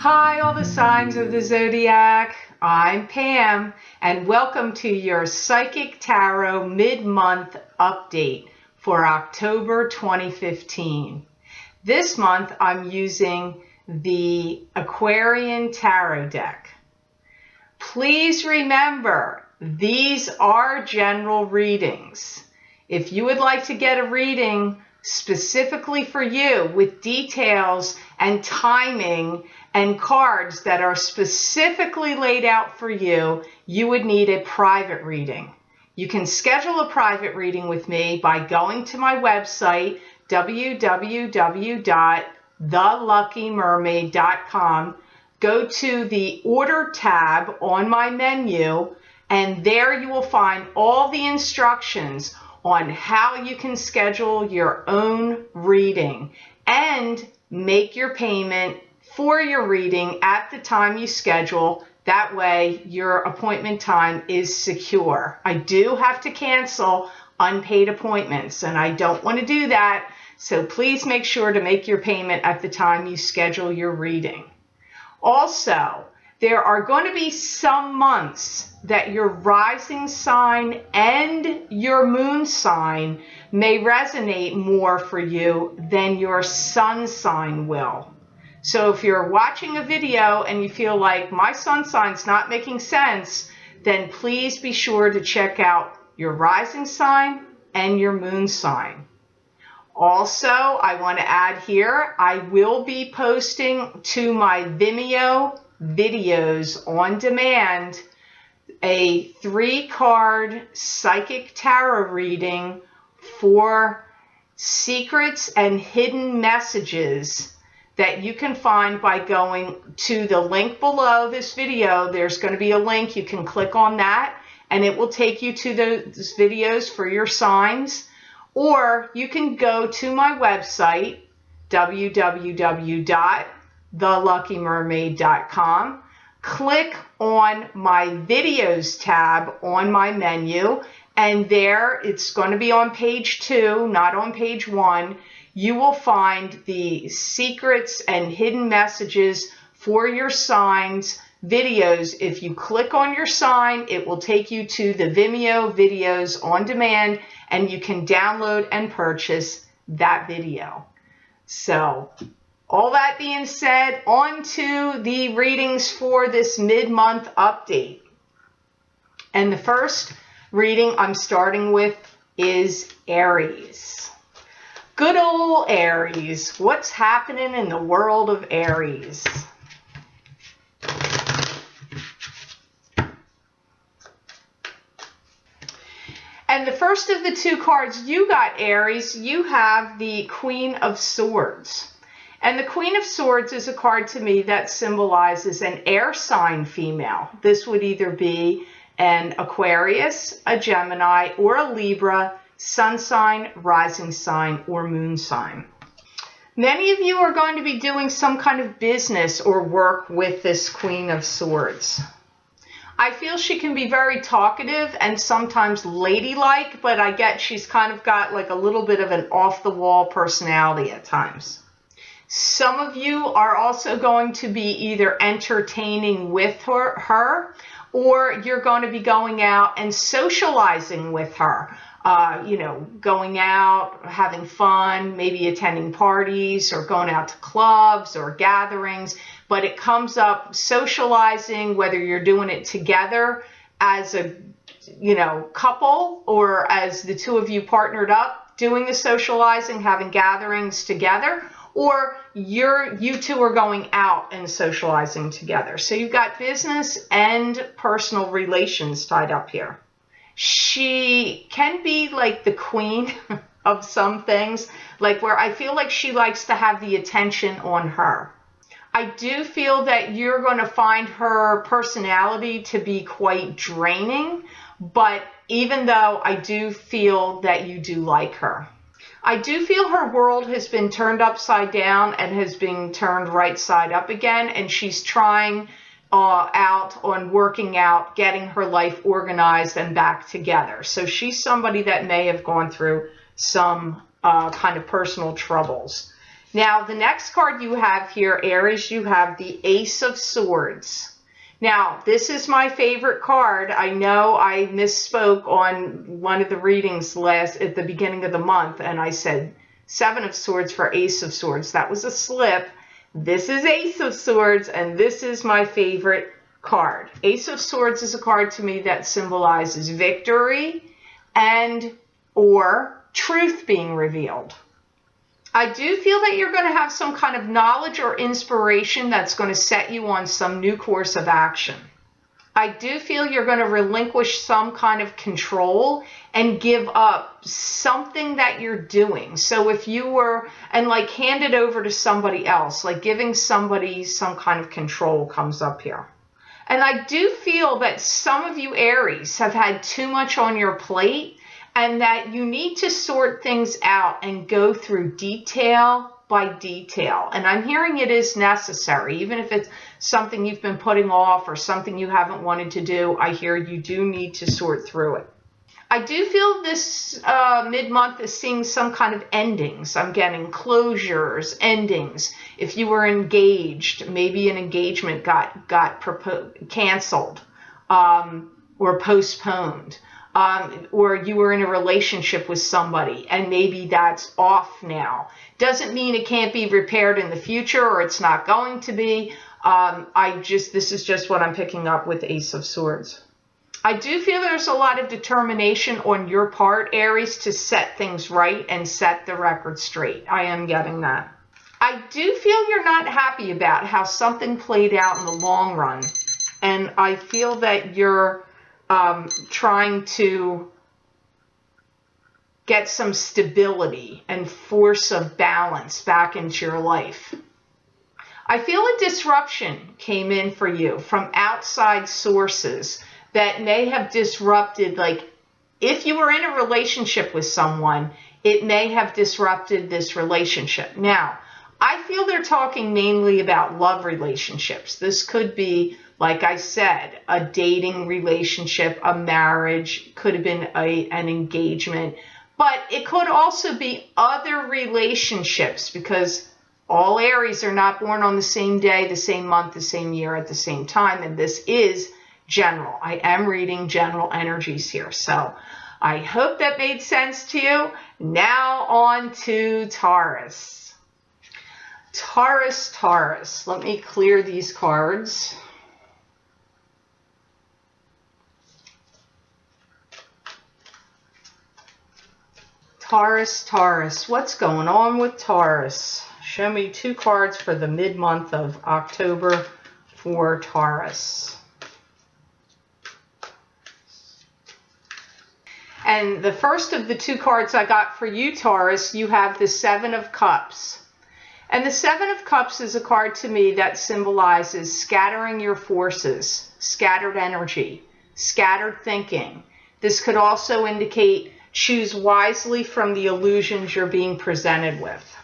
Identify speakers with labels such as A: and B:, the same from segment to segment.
A: Hi, all the signs of the Zodiac. I'm Pam, and welcome to your Psychic Tarot mid-month update for October 2015. This month, I'm using the Aquarian Tarot deck. Please remember, these are general readings. If you would like to get a reading specifically for you with details and timing and cards that are specifically laid out for you, you would need a private reading. You can schedule a private reading with me by going to my website, www.theluckymermaid.com. Go to the Order tab on my menu, and there you will find all the instructions on how you can schedule your own reading and make your payment for your reading at the time you schedule. That way your appointment time is secure. I do have to cancel unpaid appointments, and I don't want to do that, so please make sure to make your payment at the time you schedule your reading. Also, there are going to be some months that your rising sign and your moon sign may resonate more for you than your sun sign will. So if you're watching a video and you feel like my sun sign's not making sense, then please be sure to check out your rising sign and your moon sign. Also, I want to add here, I will be posting to my Vimeo videos on demand a 3-card psychic tarot reading for secrets and hidden messages that you can find by going to the link below this video. There's going to be a link. You can click on that and it will take you to those videos for your signs. Or you can go to my website, www.theluckymermaid.com, click on my videos tab on my menu, and there it's going to be on page 2, not on page 1. You will find the secrets and hidden messages for your signs videos. If you click on your sign, it will take you to the Vimeo videos on demand, and you can download and purchase that video. So, all that being said, on to the readings for this mid-month update. And the first reading I'm starting with is Aries. Good old Aries. What's happening in the world of Aries? And the first of the 2 cards you got, Aries, you have the Queen of Swords. And the Queen of Swords is a card to me that symbolizes an air sign female. This would either be an Aquarius, a Gemini, or a Libra, sun sign, rising sign, or moon sign. Many of you are going to be doing some kind of business or work with this Queen of Swords. I feel she can be very talkative and sometimes ladylike, but I get she's kind of got like a little bit of an off-the-wall personality at times. Some of you are also going to be either entertaining with her or you're going to be going out and socializing with her. Going out, having fun, maybe attending parties or going out to clubs or gatherings. But it comes up socializing, whether you're doing it together as a, couple or as the 2 of you partnered up doing the socializing, having gatherings together, or you 2 are going out and socializing together. So you've got business and personal relations tied up here. She can be like the queen of some things, like where I feel like she likes to have the attention on her. I do feel that you're going to find her personality to be quite draining, but even though I do feel that you do like her. I do feel her world has been turned upside down and has been turned right side up again, and she's trying out on working out, getting her life organized and back together. So she's somebody that may have gone through some kind of personal troubles. Now, the next card you have here, Aries, you have the Ace of Swords. Now, this is my favorite card. I know I misspoke on one of the readings at the beginning of the month, and I said Seven of Swords for Ace of Swords. That was a slip. This is Ace of Swords, and this is my favorite card. Ace of Swords is a card to me that symbolizes victory and or truth being revealed. I do feel that you're going to have some kind of knowledge or inspiration that's going to set you on some new course of action. I do feel you're going to relinquish some kind of control and give up something that you're doing. So if you were, and like hand it over to somebody else, like giving somebody some kind of control comes up here. And I do feel that some of you Aries have had too much on your plate, and that you need to sort things out and go through detail by detail. And I'm hearing it is necessary, even if it's something you've been putting off or something you haven't wanted to do. I hear you do need to sort through it. I do feel this mid-month is seeing some kind of endings. I'm getting closures, endings. If you were engaged, maybe an engagement got canceled or postponed. Or you were in a relationship with somebody and maybe that's off now. Doesn't mean it can't be repaired in the future or it's not going to be. This is just what I'm picking up with Ace of Swords. I do feel there's a lot of determination on your part, Aries, to set things right and set the record straight. I am getting that. I do feel you're not happy about how something played out in the long run. And I feel that you're trying to get some stability and force of balance back into your life. I feel a disruption came in for you from outside sources that may have disrupted, like if you were in a relationship with someone, it may have disrupted this relationship. Now, I feel they're talking mainly about love relationships. This could be, like I said, a dating relationship, a marriage, could have been an engagement, but it could also be other relationships because all Aries are not born on the same day, the same month, the same year at the same time, and this is general. I am reading general energies here, so I hope that made sense to you. Now on to Taurus. Taurus. Let me clear these cards. Taurus. What's going on with Taurus? Show me 2 cards for the mid-month of October for Taurus. And the first of the 2 cards I got for you, Taurus, you have the Seven of Cups. And the Seven of Cups is a card to me that symbolizes scattering your forces, scattered energy, scattered thinking. This could also indicate choose wisely from the illusions you're being presented with.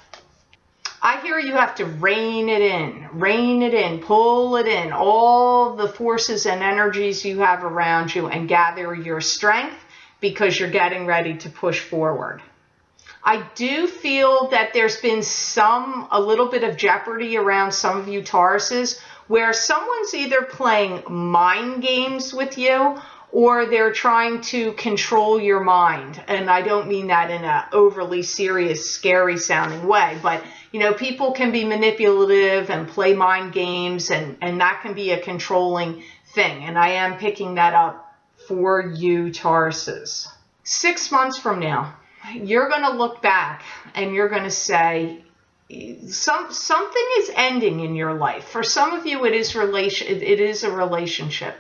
A: I hear you have to rein it in, pull it in, all the forces and energies you have around you and gather your strength because you're getting ready to push forward. I do feel that there's been a little bit of jeopardy around some of you Tauruses where someone's either playing mind games with you or they're trying to control your mind. And I don't mean that in an overly serious, scary sounding way, but you know, people can be manipulative and play mind games and that can be a controlling thing. And I am picking that up for you Tauruses. 6 months from now, you're going to look back and you're going to say, something is ending in your life. For some of you, it is a relationship.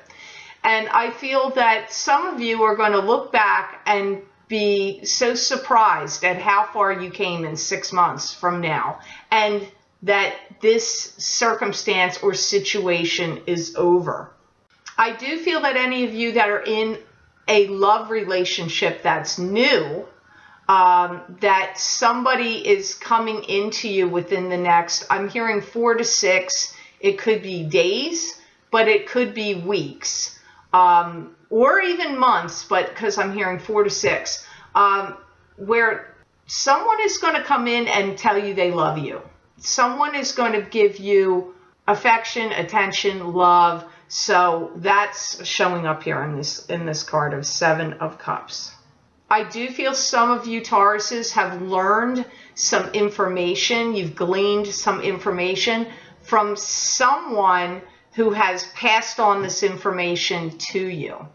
A: And I feel that some of you are going to look back and be so surprised at how far you came in 6 months from now, and that this circumstance or situation is over. I do feel that any of you that are in a love relationship that's new, that somebody is coming into you within the next, I'm hearing 4 to 6, it could be days, but it could be weeks. Or even months, but because I'm hearing 4 to 6, where someone is going to come in and tell you they love you. someone is going to give you affection, attention, love. So that's showing up here in this card of Seven of Cups. I do feel some of you Tauruses have learned some information. You've gleaned some information from someone who has passed on this information to you.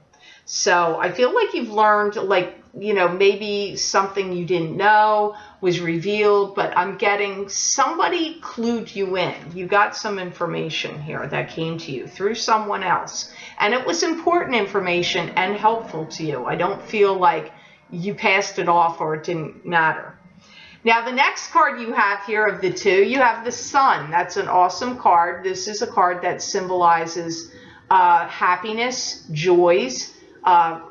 A: So I feel like you've learned, like, you know, maybe something you didn't know was revealed, but I'm getting somebody clued you in. You got some information here that came to you through someone else. And it was important information and helpful to you. I don't feel like you passed it off or it didn't matter. Now, the next card you have here of the two, you have the Sun. That's an awesome card. This is a card that symbolizes happiness, joys,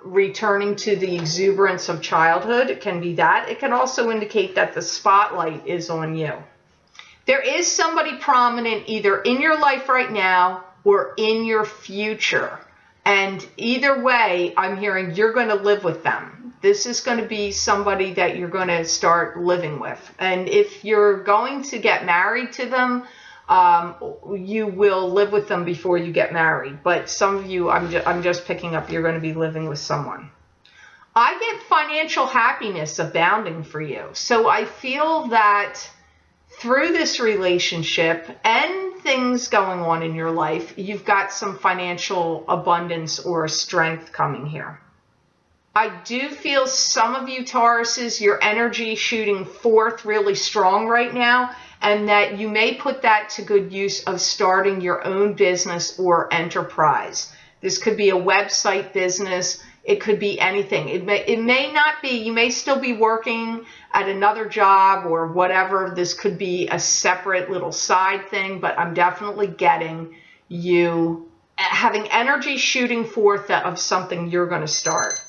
A: returning to the exuberance of childhood. It can be that. It can also indicate that the spotlight is on you. There is somebody prominent either in your life right now or in your future. And either way, I'm hearing you're going to live with them. This is going to be somebody that you're going to start living with. And if you're going to get married to them, you will live with them before you get married. But some of you, I'm just picking up, you're going to be living with someone. I get financial happiness abounding for you. So I feel that through this relationship and things going on in your life, you've got some financial abundance or strength coming here. I do feel some of you Tauruses, your energy shooting forth really strong right now, and that you may put that to good use of starting your own business or enterprise. This could be a website business. It could be anything. It may not be, you may still be working at another job or whatever. This could be a separate little side thing, but I'm definitely getting you having energy shooting forth of something you're going to start.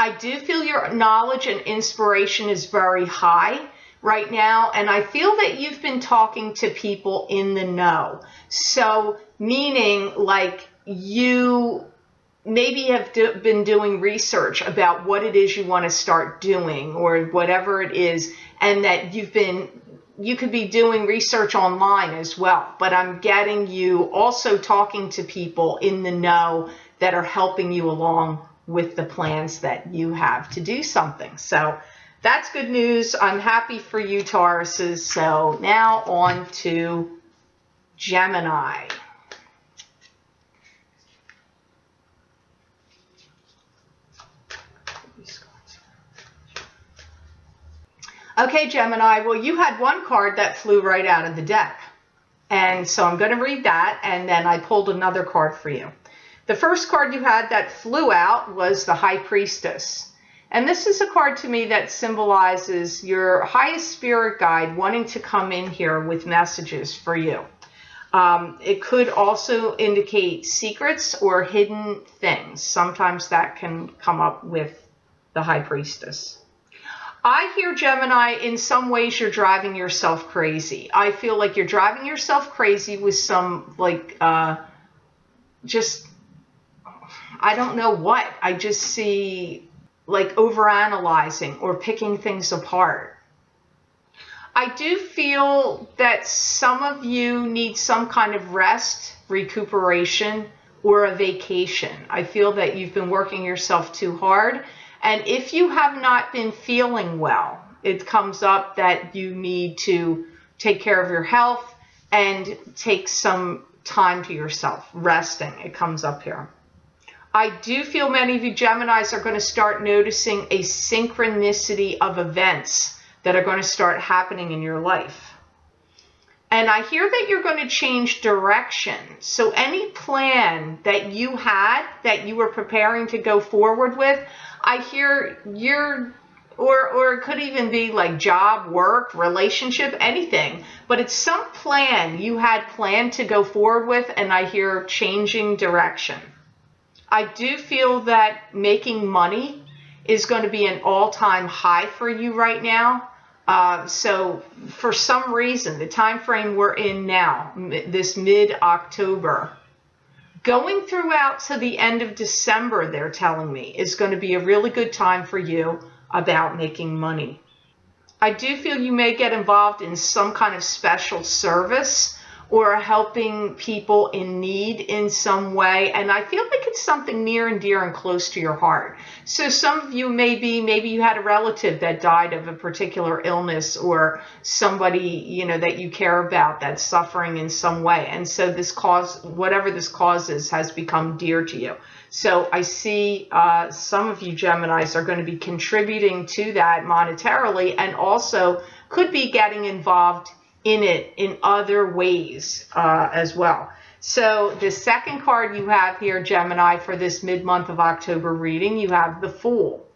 A: I do feel your knowledge and inspiration is very high right now, and I feel that you've been talking to people in the know. So meaning like you maybe have been doing research about what it is you want to start doing or whatever it is, and that you could be doing research online as well. But I'm getting you also talking to people in the know that are helping you along with the plans that you have to do something. So that's good news. I'm happy for you, Tauruses. So now on to Gemini. Okay, Gemini, well, you had one card that flew right out of the deck. And so I'm going to read that, and then I pulled another card for you. The first card you had that flew out was the High Priestess. And this is a card to me that symbolizes your highest spirit guide wanting to come in here with messages for you. It could also indicate secrets or hidden things. Sometimes that can come up with the High Priestess. I hear, Gemini, in some ways you're driving yourself crazy. I feel like you're driving yourself crazy with some, like, just, I don't know what. I just see, like, overanalyzing or picking things apart. I do feel that some of you need some kind of rest, recuperation, or a vacation. I feel that you've been working yourself too hard. And if you have not been feeling well, it comes up that you need to take care of your health and take some time to yourself, resting. It comes up here. I do feel many of you Geminis are going to start noticing a synchronicity of events that are going to start happening in your life. And I hear that you're going to change direction. So any plan that you had, that you were preparing to go forward with, I hear or it could even be like job, work, relationship, anything. But it's some plan you had planned to go forward with, and I hear changing direction. I do feel that making money is going to be an all-time high for you right now. So for some reason, the time frame we're in now, this mid-October, going throughout to the end of December, they're telling me, is going to be a really good time for you about making money. I do feel you may get involved in some kind of special service or helping people in need in some way. And I feel like it's something near and dear and close to your heart. So some of you maybe you had a relative that died of a particular illness, or somebody, you know, that you care about that's suffering in some way. And so this cause, whatever this cause is, has become dear to you. So I see some of you Geminis are going to be contributing to that monetarily, and also could be getting involved in it in other ways as well. So the second card you have here, Gemini, for this mid-month of October reading, you have the Fool.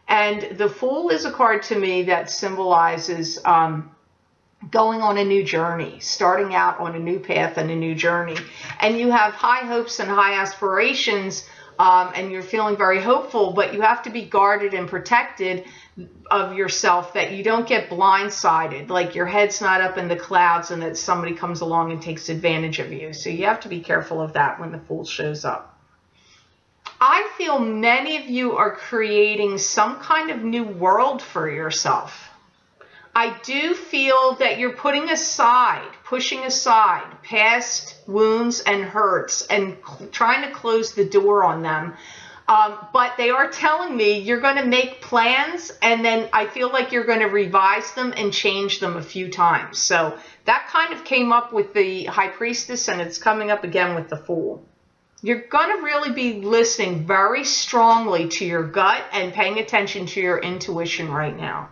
A: And the Fool is a card to me that symbolizes going on a new journey, starting out on a new path and a new journey. And you have high hopes and high aspirations, and you're feeling very hopeful, but you have to be guarded and protected of yourself, that you don't get blindsided, like your head's not up in the clouds and that somebody comes along and takes advantage of you. So you have to be careful of that when the Fool shows up. I feel many of you are creating some kind of new world for yourself. I do feel that you're pushing aside past wounds and hurts and trying to close the door on them. But they are telling me you're going to make plans, and then I feel like you're going to revise them and change them a few times. So that kind of came up with the High Priestess, and it's coming up again with the Fool. You're going to really be listening very strongly to your gut and paying attention to your intuition right now.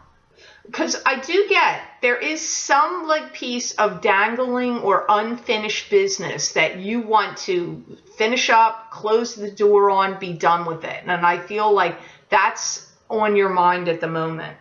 A: Because I do get there is some like piece of dangling or unfinished business that you want to finish up, close the door on, be done with it. And I feel like that's on your mind at the moment.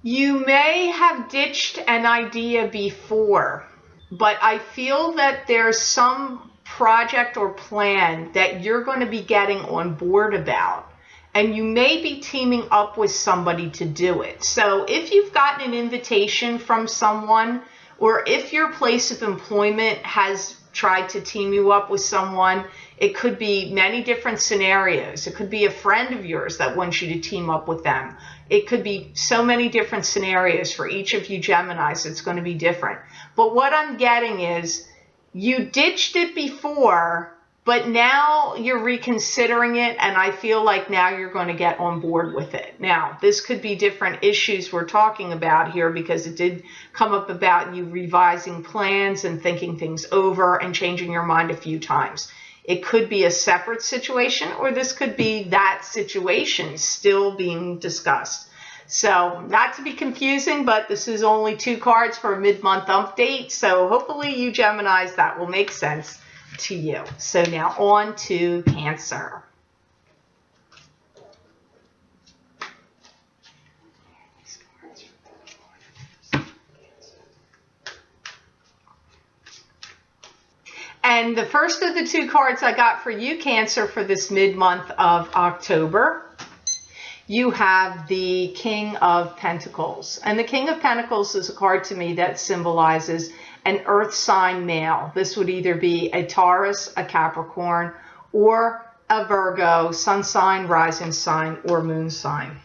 A: You may have ditched an idea before, but I feel that there's some project or plan that you're going to be getting on board about. And you may be teaming up with somebody to do it. So if you've gotten an invitation from someone, or if your place of employment has tried to team you up with someone, it could be many different scenarios. It could be a friend of yours that wants you to team up with them. It could be so many different scenarios for each of you Geminis. It's going to be different. But what I'm getting is you ditched it before, but now you're reconsidering it, and I feel like now you're going to get on board with it. Now, this could be different issues we're talking about here, because it did come up about you revising plans and thinking things over and changing your mind a few times. It could be a separate situation, or this could be that situation still being discussed. So, not to be confusing, but this is only 2 cards for a mid-month update. So, hopefully you Geminis, that will make sense to you. So now on to Cancer. And the first of the 2 cards I got for you, Cancer, for this mid-month of October, you have the King of Pentacles. And the King of Pentacles is a card to me that symbolizes an earth sign male. This would either be a Taurus, a Capricorn, or a Virgo, sun sign, rising sign, or moon sign.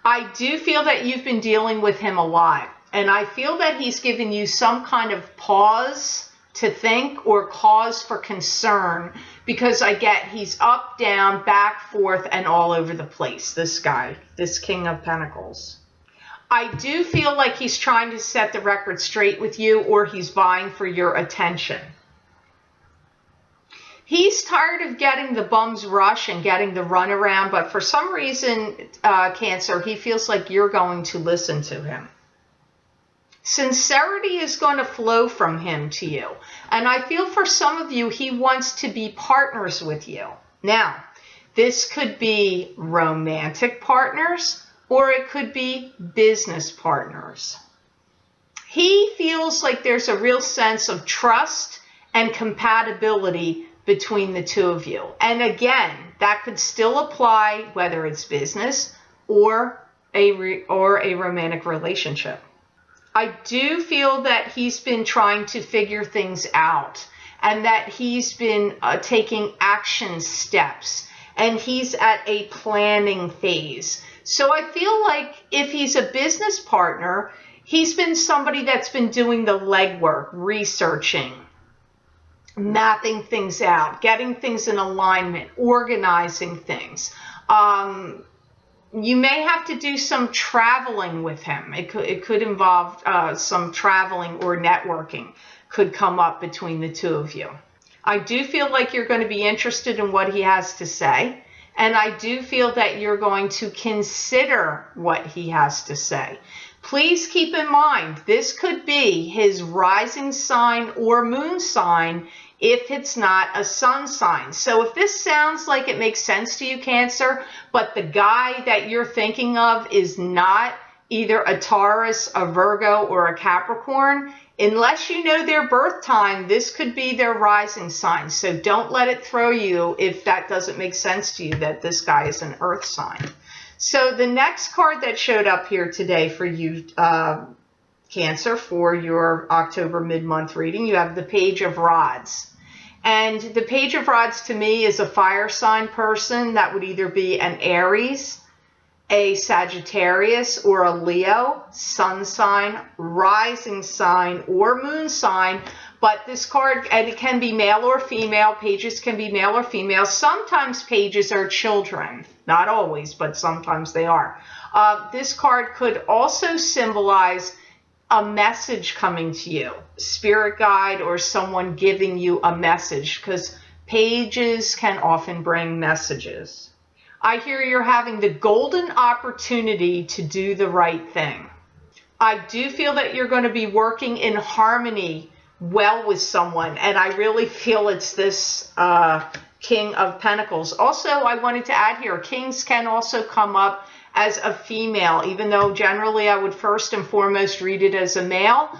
A: I do feel that you've been dealing with him a lot, and I feel that he's given you some kind of pause to think or cause for concern, because I get he's up, down, back, forth, and all over the place, this guy, this King of Pentacles. I do feel like he's trying to set the record straight with you, or he's vying for your attention. He's tired of getting the bum's rush and getting the runaround, but for some reason, Cancer, he feels like you're going to listen to him. Sincerity is going to flow from him to you. And I feel for some of you, he wants to be partners with you. Now, this could be romantic partners, or it could be business partners. He feels like there's a real sense of trust and compatibility between the 2 of you. And again, that could still apply whether it's business or a romantic relationship. I do feel that he's been trying to figure things out, and that he's been taking action steps, and he's at a planning phase. So I feel like if he's a business partner, he's been somebody that's been doing the legwork, researching, mapping things out, getting things in alignment, organizing things. You may have to do some traveling with him. It could involve some traveling or networking could come up between the two of you. I do feel like you're going to be interested in what he has to say. And I do feel that you're going to consider what he has to say. Please keep in mind, this could be his rising sign or moon sign if it's not a sun sign. So if this sounds like it makes sense to you, Cancer, but the guy that you're thinking of is not either a Taurus, a Virgo, or a Capricorn, unless you know their birth time, this could be their rising sign. So don't let it throw you if that doesn't make sense to you that this guy is an earth sign. So the next card that showed up here today for you, Cancer, for your October mid-month reading, you have the Page of Rods. And the Page of Rods to me is a fire sign person. That would either be an Aries, a Sagittarius, or a Leo, sun sign, rising sign, or moon sign. But this card, and it can be male or female. Pages can be male or female. Sometimes pages are children. Not always, but sometimes they are. This card could also symbolize a message coming to you, spirit guide, or someone giving you a message, because pages can often bring messages. I hear you're having the golden opportunity to do the right thing. I do feel that you're going to be working in harmony well with someone, and I really feel it's this King of Pentacles. Also, I wanted to add here, kings can also come up as a female, even though generally I would first and foremost read it as a male.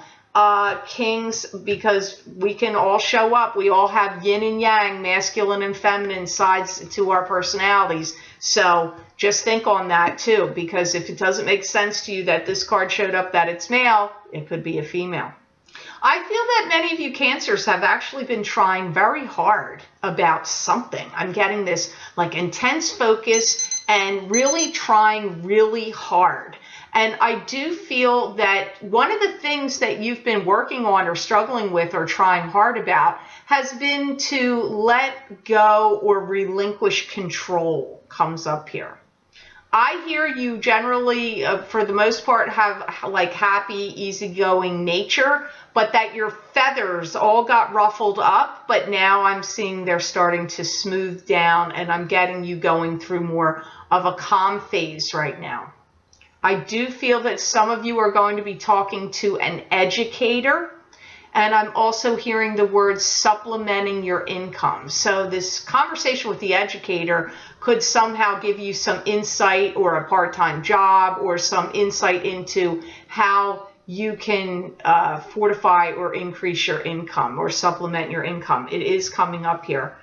A: Kings, because we can all show up. We all have yin and yang, masculine and feminine sides to our personalities. So just think on that too, because if it doesn't make sense to you that this card showed up that it's male, it could be a female. I feel that many of you Cancers have actually been trying very hard about something. I'm getting this like intense focus and really trying really hard. And I do feel that one of the things that you've been working on or struggling with or trying hard about has been to let go or relinquish control, comes up here. I hear you generally, for the most part, have like happy, easygoing nature, but that your feathers all got ruffled up, but now I'm seeing they're starting to smooth down, and I'm getting you going through more of a calm phase right now. I do feel that some of you are going to be talking to an educator, and I'm also hearing the word supplementing your income. So this conversation with the educator could somehow give you some insight or a part-time job or some insight into how you can fortify or increase your income or supplement your income. It is coming up here.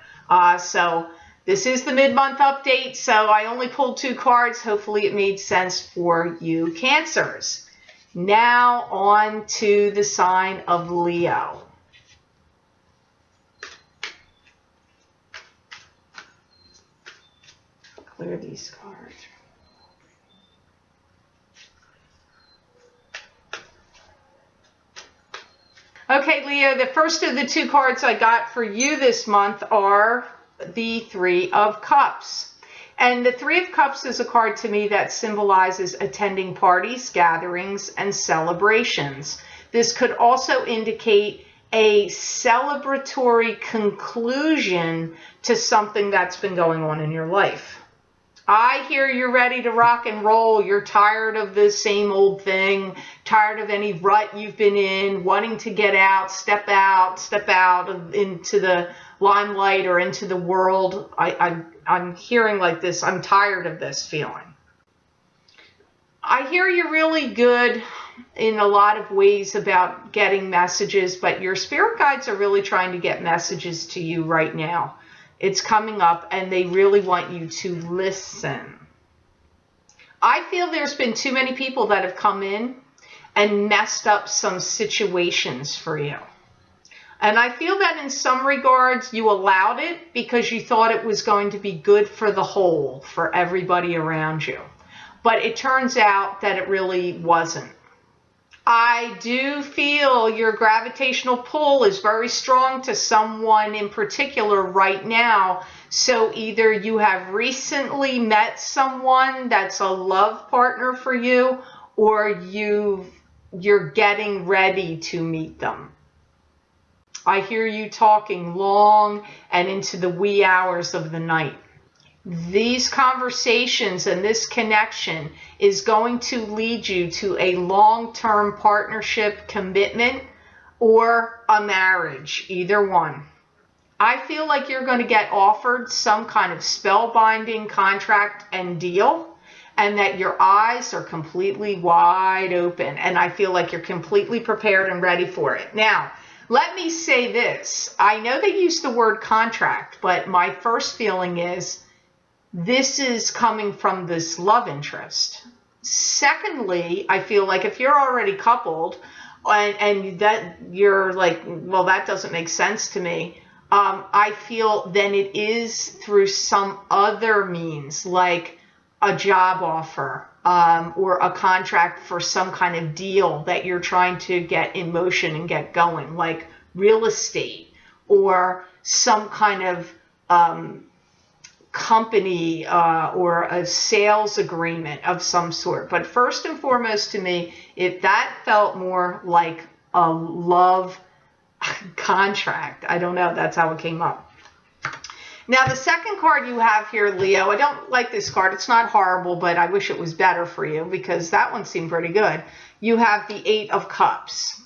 A: So this is the mid-month update. So I only pulled 2 cards. Hopefully it made sense for you Cancers. Now on to the sign of Leo. Clear these cards. Okay, Leo, the first of the 2 cards I got for you this month are the 3 of Cups. And the 3 of Cups is a card to me that symbolizes attending parties, gatherings, and celebrations. This could also indicate a celebratory conclusion to something that's been going on in your life. I hear you're ready to rock and roll. You're tired of the same old thing, tired of any rut you've been in, wanting to get out, step out into the limelight or into the world. I'm hearing like this. I'm tired of this feeling. I hear you're really good in a lot of ways about getting messages, but your spirit guides are really trying to get messages to you right now. It's coming up and they really want you to listen. I feel there's been too many people that have come in and messed up some situations for you. And I feel that in some regards you allowed it because you thought it was going to be good for the whole, for everybody around you. but it turns out that it really wasn't. I do feel your gravitational pull is very strong to someone in particular right now. So either you have recently met someone that's a love partner for you, or you're getting ready to meet them. I hear you talking long and into the wee hours of the night. These conversations and this connection is going to lead you to a long-term partnership, commitment, or a marriage, either one. I feel like you're going to get offered some kind of spellbinding contract and deal, and that your eyes are completely wide open, and I feel like you're completely prepared and ready for it. Now, let me say this. I know they use the word contract, but my first feeling is this is coming from this love interest. Secondly, I feel like if you're already coupled and that you're like, well, that doesn't make sense to me. I feel then it is through some other means, like a job offer or a contract for some kind of deal that you're trying to get in motion and get going, like real estate or some kind of company or a sales agreement of some sort. But first and foremost to me, if that felt more like a love contract, I don't know, that's how it came up. Now the second card you have here, Leo, I don't like this card. It's not horrible, but I wish it was better for you because that one seemed pretty good. You have the Eight of Cups.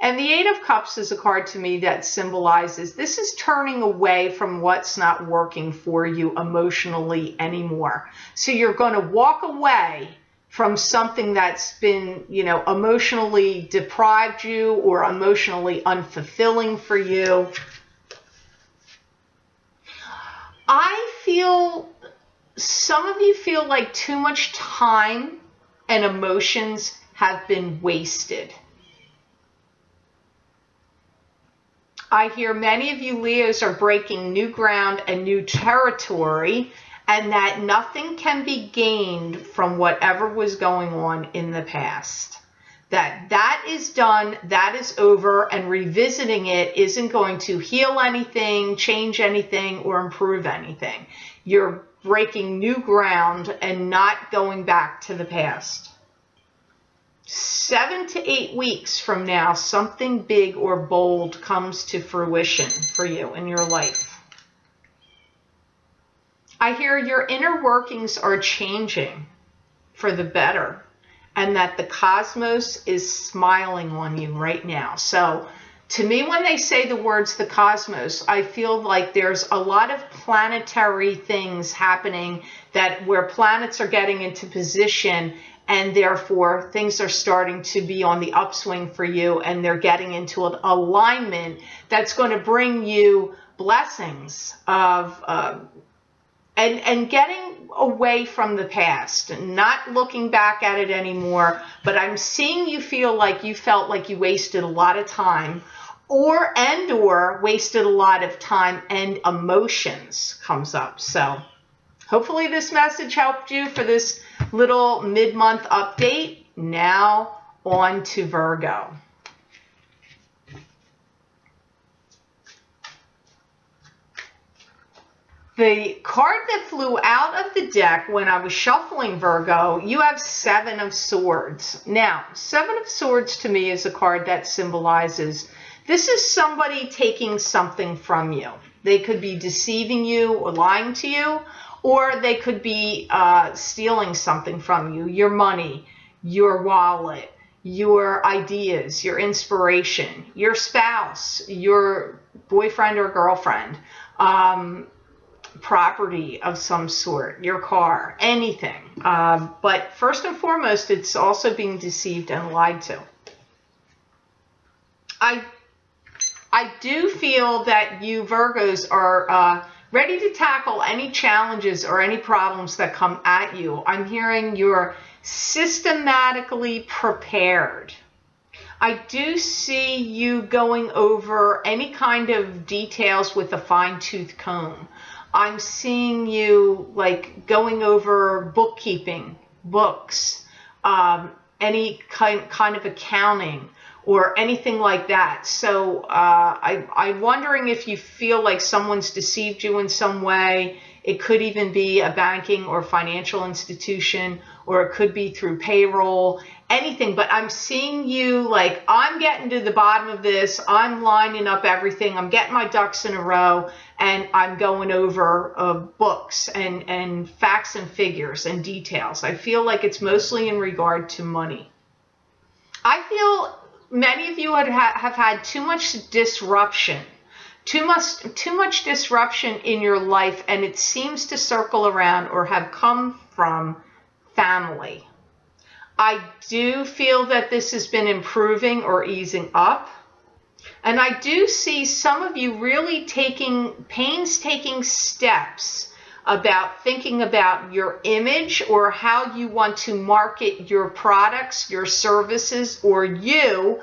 A: And the Eight of Cups is a card to me that symbolizes this is turning away from what's not working for you emotionally anymore. So you're going to walk away from something that's been, emotionally deprived you or emotionally unfulfilling for you. I feel some of you feel like too much time and emotions have been wasted. I hear many of you Leos are breaking new ground and new territory, and that nothing can be gained from whatever was going on in the past. That is done, that is over, and revisiting it isn't going to heal anything, change anything, or improve anything. You're breaking new ground and not going back to the past. 7 to 8 weeks from now, something big or bold comes to fruition for you in your life. I hear your inner workings are changing for the better, and that the cosmos is smiling on you right now. So to me, when they say the words the cosmos, I feel like there's a lot of planetary things happening where planets are getting into position, and therefore things are starting to be on the upswing for you, and they're getting into an alignment that's going to bring you blessings of and getting away from the past and not looking back at it anymore. But I'm seeing you feel like you felt like you wasted a lot of time or wasted a lot of time and emotions comes up. So hopefully this message helped you for this little mid-month update. Now on to Virgo. The card that flew out of the deck when I was shuffling Virgo, you have Seven of Swords. Now, Seven of Swords to me is a card that symbolizes this is somebody taking something from you. They could be deceiving you or lying to you, or they could be stealing something from you, your money, your wallet, your ideas, your inspiration, your spouse, your boyfriend or girlfriend, property of some sort, your car, anything. But first and foremost, it's also being deceived and lied to. I do feel that you Virgos are ready to tackle any challenges or any problems that come at you. I'm hearing you're systematically prepared. I do see you going over any kind of details with a fine-tooth comb. I'm seeing you like going over bookkeeping books, any kind of accounting, or anything like that. So I'm wondering if you feel like someone's deceived you in some way. It could even be a banking or financial institution, or it could be through payroll, anything. But I'm seeing you like, I'm getting to the bottom of this. I'm lining up everything. I'm getting my ducks in a row, and I'm going over books and facts and figures and details. I feel like it's mostly in regard to money. I feel many of you have had too much disruption. Too much disruption in your life, and it seems to circle around or have come from family. I do feel that this has been improving or easing up. And I do see some of you really taking painstaking steps about thinking about your image or how you want to market your products, your services, or you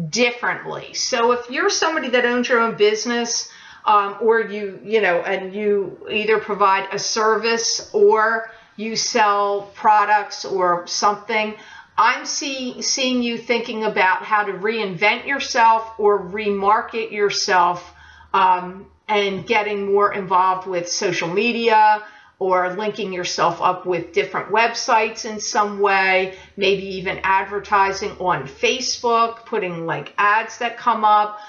A: differently. So if you're somebody that owns your own business, or and you either provide a service or you sell products or something, I'm seeing you thinking about how to reinvent yourself or remarket yourself, and getting more involved with social media, or linking yourself up with different websites in some way, maybe even advertising on Facebook, putting like ads that come up,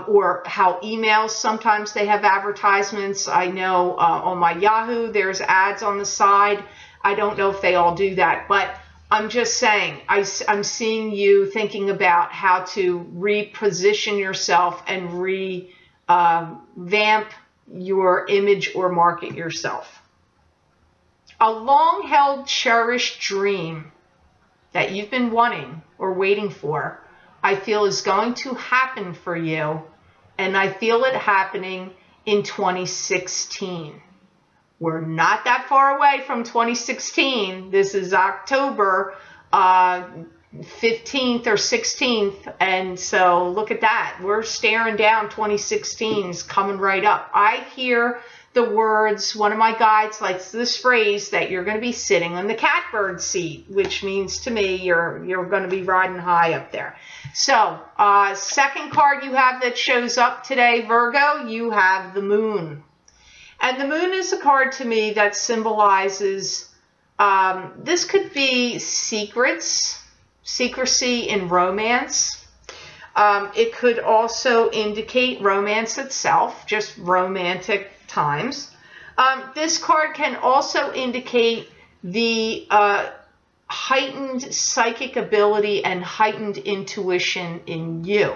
A: or how emails, sometimes they have advertisements. I know on my Yahoo, there's ads on the side. I don't know if they all do that, but I'm just saying, I'm seeing you thinking about how to reposition yourself and revamp your image or market yourself. A long-held, cherished dream that you've been wanting or waiting for, I feel is going to happen for you, and I feel it happening in 2016. We're not that far away from 2016. This is October 15th or 16th, and so look at that. We're staring down 2016 is coming right up. I hear the words, one of my guides likes this phrase, that you're going to be sitting on the catbird seat, which means to me you're going to be riding high up there. So second card you have that shows up today, Virgo, you have the moon. And the moon is a card to me that symbolizes, this could be secrecy in romance. It could also indicate romance itself, just romantic times. This card can also indicate the heightened psychic ability and heightened intuition in you.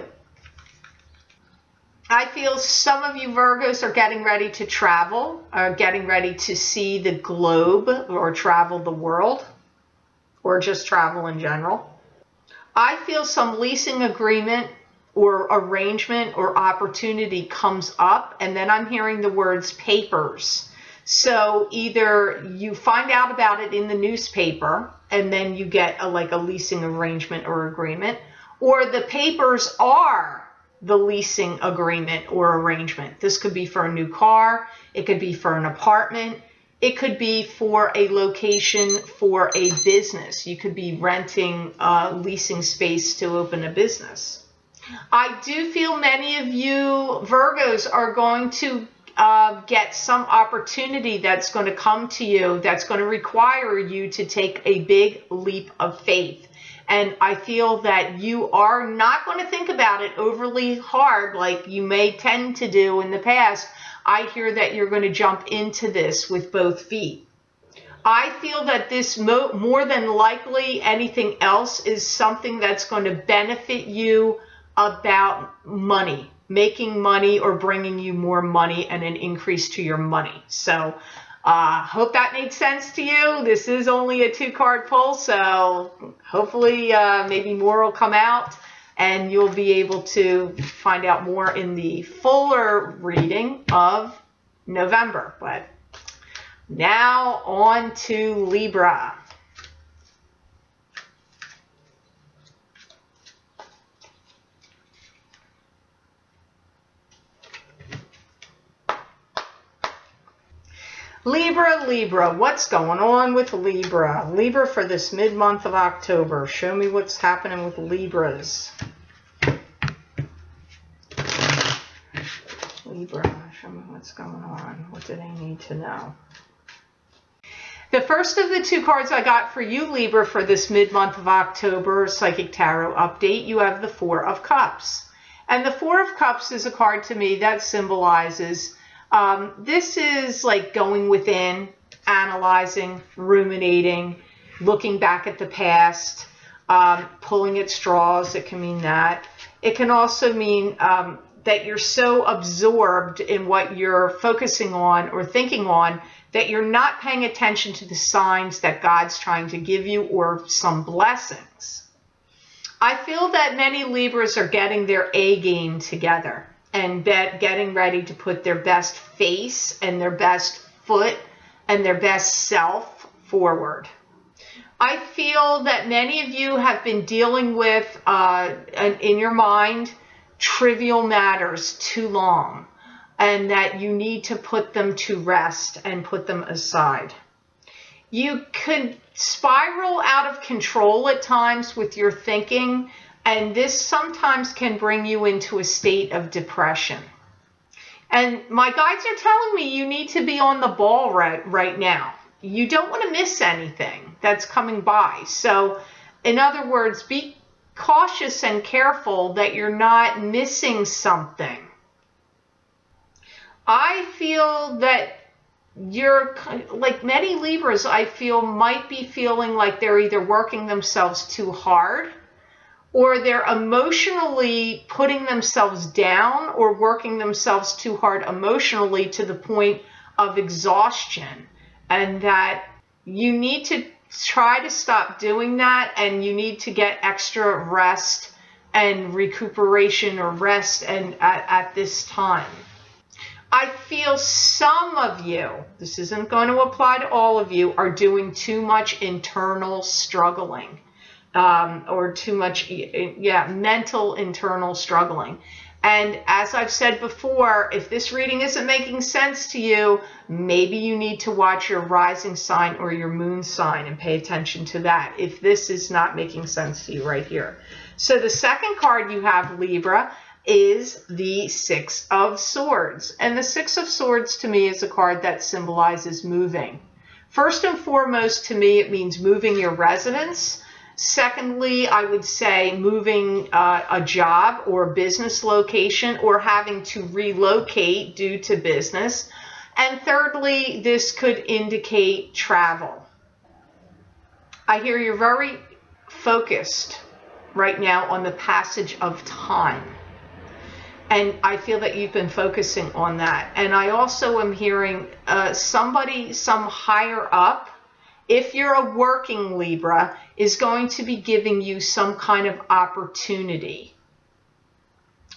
A: I feel some of you Virgos are getting ready to travel, are getting ready to see the globe or travel the world, or just travel in general. I feel some leasing agreement or arrangement or opportunity comes up, and then I'm hearing the words papers. So either you find out about it in the newspaper and then you get a leasing arrangement or agreement, or the papers are the leasing agreement or arrangement. This could be for a new car, it could be for an apartment, it could be for a location for a business. You could be renting, leasing space to open a business. I do feel many of you Virgos are going to get some opportunity that's going to come to you that's going to require you to take a big leap of faith. And I feel that you are not going to think about it overly hard like you may tend to do in the past. I hear that you're going to jump into this with both feet. I feel that this more than likely anything else is something that's going to benefit you about money, making money or bringing you more money and an increase to your money. So hope that made sense to you. This is only a 2-card pull, so hopefully maybe more will come out and you'll be able to find out more in the fuller reading of November. But now on to Libra. Libra, what's going on with Libra? Libra for this mid-month of October. Show me what's happening with Libras. Libra, show me what's going on. What do they need to know? The first of the two cards I got for you, Libra, for this mid-month of October Psychic Tarot update, you have the Four of Cups. And the Four of Cups is a card to me that symbolizes this is like going within, analyzing, ruminating, looking back at the past, pulling at straws. It can mean that. It can also mean that you're so absorbed in what you're focusing on or thinking on that you're not paying attention to the signs that God's trying to give you or some blessings. I feel that many Libras are getting their A game together and getting ready to put their best face and their best foot and their best self forward. I feel that many of you have been dealing with, in your mind, trivial matters too long, and that you need to put them to rest and put them aside. You could spiral out of control at times with your thinking, and this sometimes can bring you into a state of depression. And my guides are telling me you need to be on the ball right now. You don't want to miss anything that's coming by. So, in other words, be cautious and careful that you're not missing something. I feel that you're, like many Libras, I feel might be feeling like they're either working themselves too hard or they're emotionally putting themselves down or working themselves too hard emotionally to the point of exhaustion. And that you need to try to stop doing that, and you need to get extra rest and recuperation or rest and at this time. I feel some of you, this isn't going to apply to all of you, are doing too much internal struggling or too much, mental internal struggling. And as I've said before, if this reading isn't making sense to you, maybe you need to watch your rising sign or your moon sign and pay attention to that if this is not making sense to you right here. So the second card you have, Libra, is the Six of Swords. And the Six of Swords to me is a card that symbolizes moving. First and foremost, to me, it means moving your residence. Secondly, I would say moving a job or business location or having to relocate due to business. And thirdly, this could indicate travel. I hear you're very focused right now on the passage of time. And I feel that you've been focusing on that. And I also am hearing somebody, some higher up, if you're a working Libra, is going to be giving you some kind of opportunity.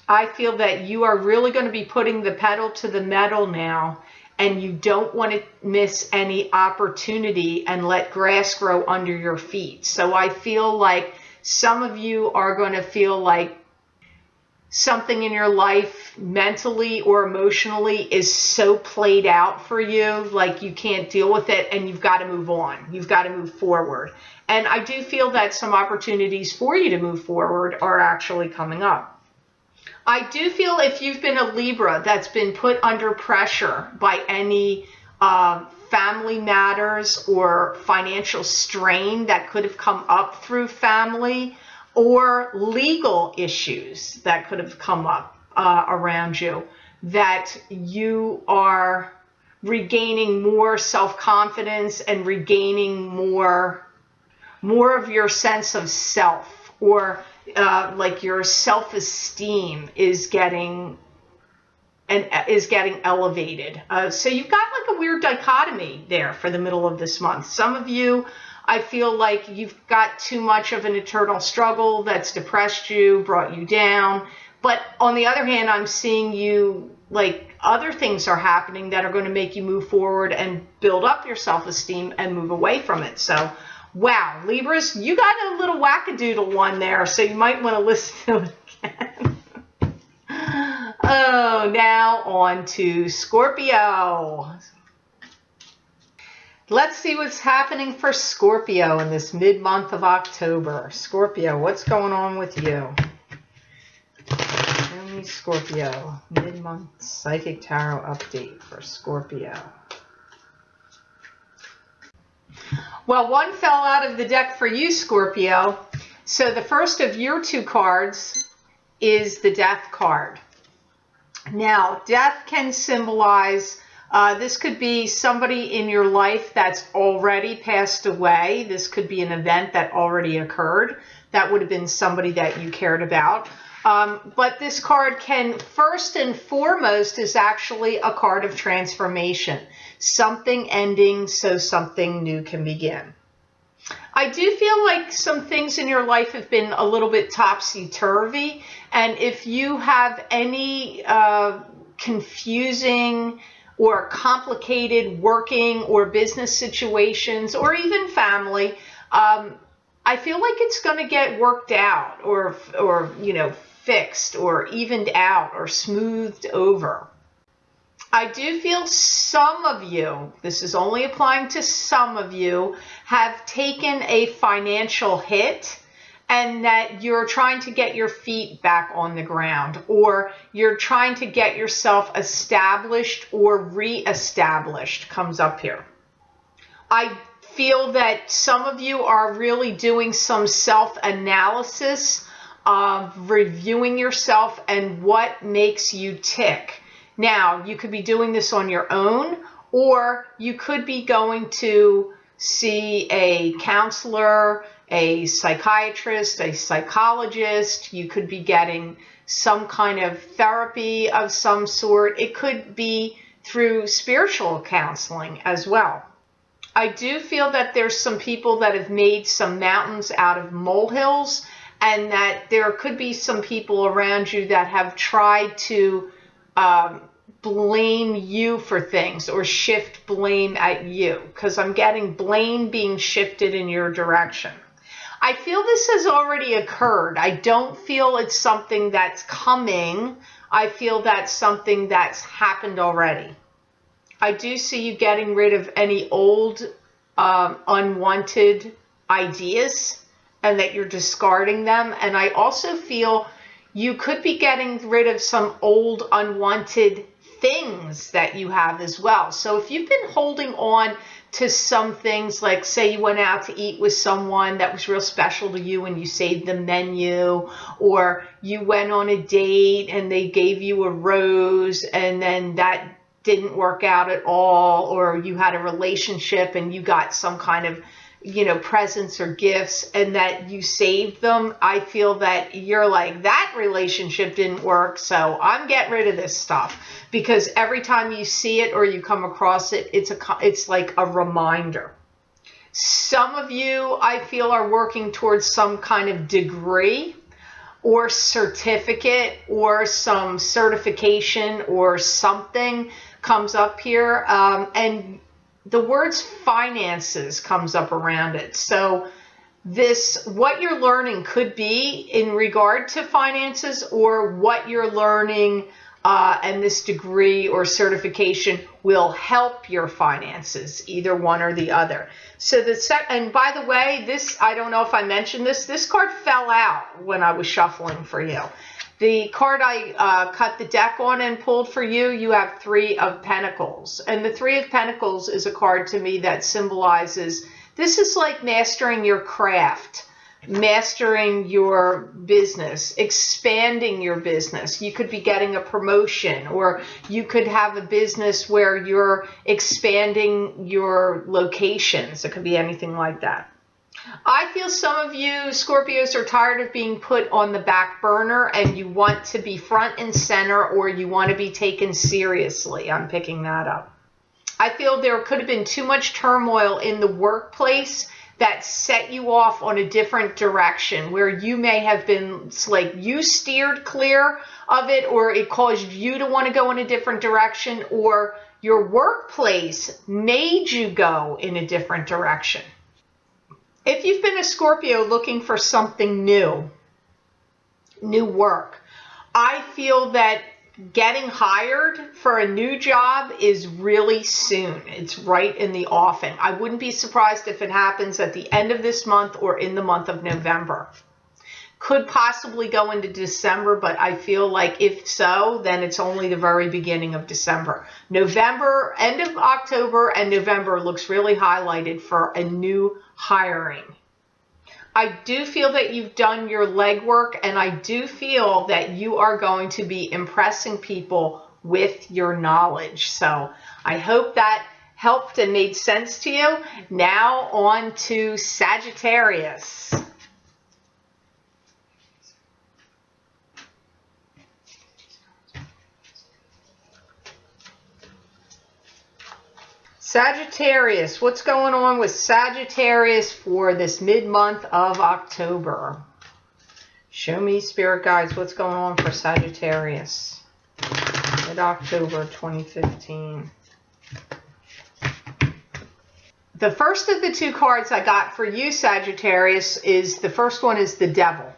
A: I feel that you are really going to be putting the pedal to the metal now, and you don't want to miss any opportunity and let grass grow under your feet. So I feel like some of you are going to feel like something in your life mentally or emotionally is so played out for you, like you can't deal with it and you've got to move on. You've got to move forward. And I do feel that some opportunities for you to move forward are actually coming up. I do feel if you've been a Libra that's been put under pressure by any family matters or financial strain that could have come up through family, or legal issues that could have come up around you, that you are regaining more self-confidence and regaining more of your sense of self, or like your self-esteem is getting elevated. So you've got like a weird dichotomy there for the middle of this month. Some of you, I feel like you've got too much of an internal struggle that's depressed you, brought you down. But on the other hand, I'm seeing you, like other things are happening that are going to make you move forward and build up your self-esteem and move away from it. So, wow, Libras, you got a little wackadoodle one there, so you might want to listen to it again. Oh, now on to Scorpio. Let's see what's happening for Scorpio in this mid-month of October. Scorpio, what's going on with you? Tell me, Scorpio, mid-month psychic tarot update for Scorpio. Well, one fell out of the deck for you, Scorpio. So the first of your two cards is the Death card. Now, death can symbolize, this could be somebody in your life that's already passed away. This could be an event that already occurred. That would have been somebody that you cared about. But this card can, first and foremost, is actually a card of transformation. Something ending so something new can begin. I do feel like some things in your life have been a little bit topsy-turvy, and if you have any confusing or complicated working or business situations, or even family, I feel like it's going to get worked out or fixed or evened out or smoothed over. I do feel some of you, this is only applying to some of you, have taken a financial hit and that you're trying to get your feet back on the ground, or you're trying to get yourself established or re-established, comes up here. I feel that some of you are really doing some self-analysis, reviewing yourself and what makes you tick. Now, you could be doing this on your own, or you could be going to see a counselor, a psychiatrist, a psychologist. You could be getting some kind of therapy of some sort. It could be through spiritual counseling as well. I do feel that there's some people that have made some mountains out of molehills, and that there could be some people around you that have tried to blame you for things or shift blame at you, because I'm getting blame being shifted in your direction. I feel this has already occurred. I don't feel it's something that's coming. I feel that's something that's happened already. I do see you getting rid of any old unwanted ideas and that you're discarding them. And I also feel you could be getting rid of some old unwanted things that you have as well. So if you've been holding on to some things, like say you went out to eat with someone that was real special to you and you saved the menu, or you went on a date and they gave you a rose and then that didn't work out at all, or you had a relationship and you got some kind of presents or gifts and that you saved them. I feel that you're like, that relationship didn't work, so I'm getting rid of this stuff, because every time you see it or you come across it, it's like a reminder. Some of you, I feel, are working towards some kind of degree or certificate or some certification or something comes up here, and the words finances comes up around it. So what you're learning could be in regard to finances, or what you're learning and this degree or certification will help your finances, either one or the other. So and by the way, this, I don't know if I mentioned this card fell out when I was shuffling for you. The card I cut the deck on and pulled for you, you have Three of Pentacles. And the Three of Pentacles is a card to me that symbolizes, this is like mastering your craft, mastering your business, expanding your business. You could be getting a promotion, or you could have a business where you're expanding your locations. It could be anything like that. I feel some of you Scorpios are tired of being put on the back burner and you want to be front and center, or you want to be taken seriously. I'm picking that up. I feel there could have been too much turmoil in the workplace that set you off on a different direction, where you may have been like, you steered clear of it, or it caused you to want to go in a different direction, or your workplace made you go in a different direction. If you've been a Scorpio looking for something new work, I feel that getting hired for a new job is really soon. It's right in the offing. I wouldn't be surprised if it happens at the end of this month or in the month of November. Could possibly go into December, but I feel like if so, then it's only the very beginning of December. November, end of October and November looks really highlighted for a new hiring. I do feel that you've done your legwork, and I do feel that you are going to be impressing people with your knowledge. So I hope that helped and made sense to you. Now on to Sagittarius. Sagittarius, what's going on with Sagittarius for this mid-month of October? Show me, spirit guides, what's going on for Sagittarius mid-October 2015. The first of the two cards I got for you, Sagittarius, is the first one is the Devil.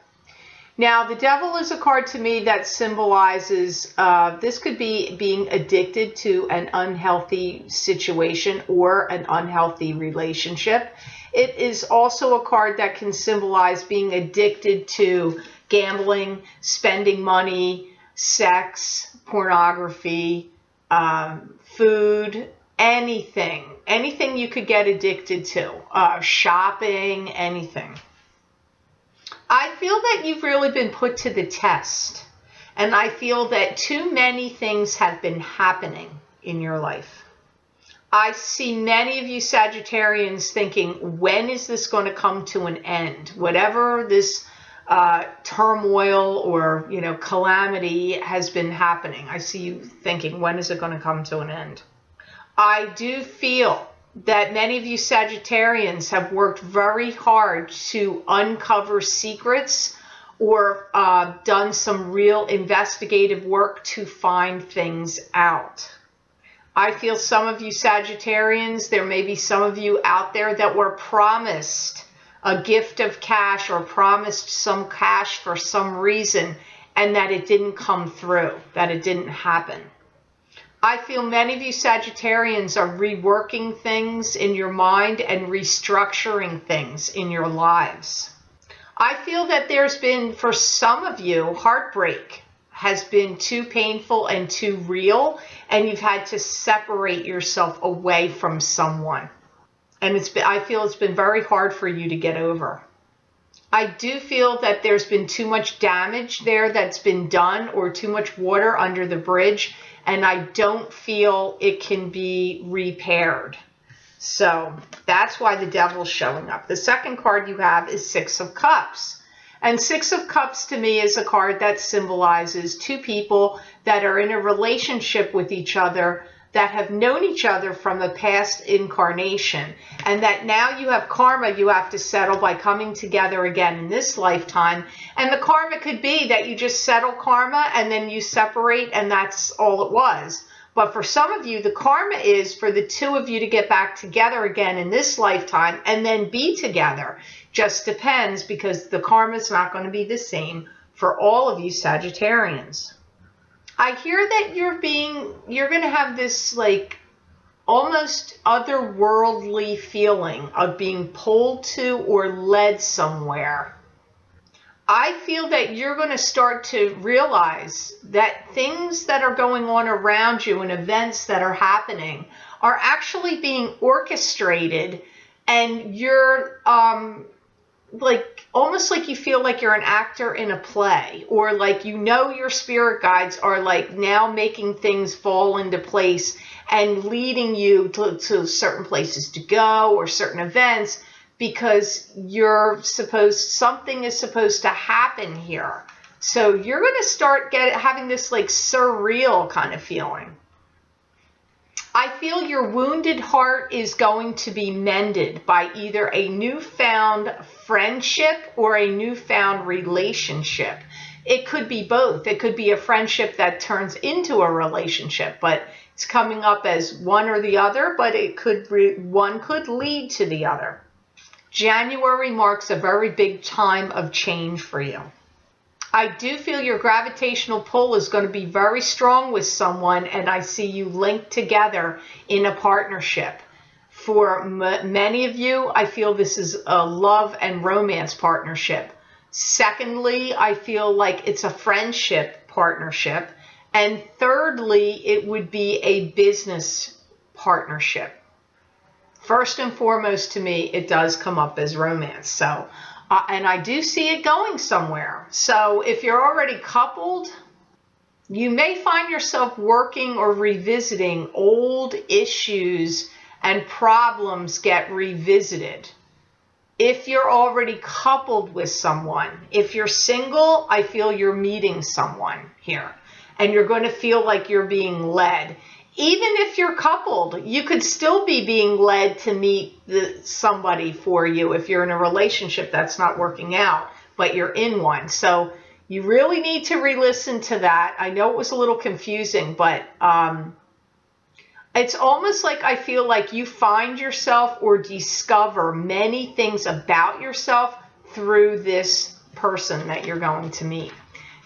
A: Now, the Devil is a card to me that symbolizes, this could be being addicted to an unhealthy situation or an unhealthy relationship. It is also a card that can symbolize being addicted to gambling, spending money, sex, pornography, food, anything you could get addicted to, shopping, anything. I feel that you've really been put to the test, and I feel that too many things have been happening in your life. I see many of you Sagittarians thinking, when is this going to come to an end? Whatever this turmoil or, calamity has been happening, I see you thinking, when is it going to come to an end? I do feel that many of you Sagittarians have worked very hard to uncover secrets or done some real investigative work to find things out. I feel some of you Sagittarians, there may be some of you out there that were promised a gift of cash or promised some cash for some reason, and that it didn't come through, that it didn't happen. I feel many of you Sagittarians are reworking things in your mind and restructuring things in your lives. I feel that there's been, for some of you, heartbreak has been too painful and too real, and you've had to separate yourself away from someone. And I feel it's been very hard for you to get over. I do feel that there's been too much damage there that's been done, or too much water under the bridge, and I don't feel it can be repaired. So that's why the Devil's showing up. The second card you have is Six of Cups. And Six of Cups to me is a card that symbolizes two people that are in a relationship with each other, that have known each other from a past incarnation, and that now you have karma you have to settle by coming together again in this lifetime. And the karma could be that you just settle karma and then you separate, and that's all it was. But for some of you, the karma is for the two of you to get back together again in this lifetime and then be together. Just depends, because the karma is not going to be the same for all of you Sagittarians. I hear that you're going to have this like almost otherworldly feeling of being pulled to or led somewhere. I feel that you're going to start to realize that things that are going on around you and events that are happening are actually being orchestrated, and you're almost like you feel like you're an actor in a play, or like your spirit guides are like now making things fall into place and leading you to certain places to go or certain events, because something is supposed to happen here. So you're going to start having this like surreal kind of feeling. I feel your wounded heart is going to be mended by either a newfound friendship or a newfound relationship. It could be both. It could be a friendship that turns into a relationship, but it's coming up as one or the other, but one could lead to the other. January marks a very big time of change for you. I do feel your gravitational pull is going to be very strong with someone, and I see you linked together in a partnership. For many of you, I feel this is a love and romance partnership. Secondly, I feel like it's a friendship partnership. And thirdly, it would be a business partnership. First and foremost, to me, it does come up as romance. So, and I do see it going somewhere. So if you're already coupled, you may find yourself working or revisiting old issues, and problems get revisited. If you're already coupled with someone, if you're single, I feel you're meeting someone here, and you're going to feel like you're being led. Even if you're coupled, you could still be being led to meet somebody for you if you're in a relationship that's not working out, but you're in one. So you really need to re-listen to that. I know it was a little confusing, but it's almost like I feel like you find yourself or discover many things about yourself through this person that you're going to meet.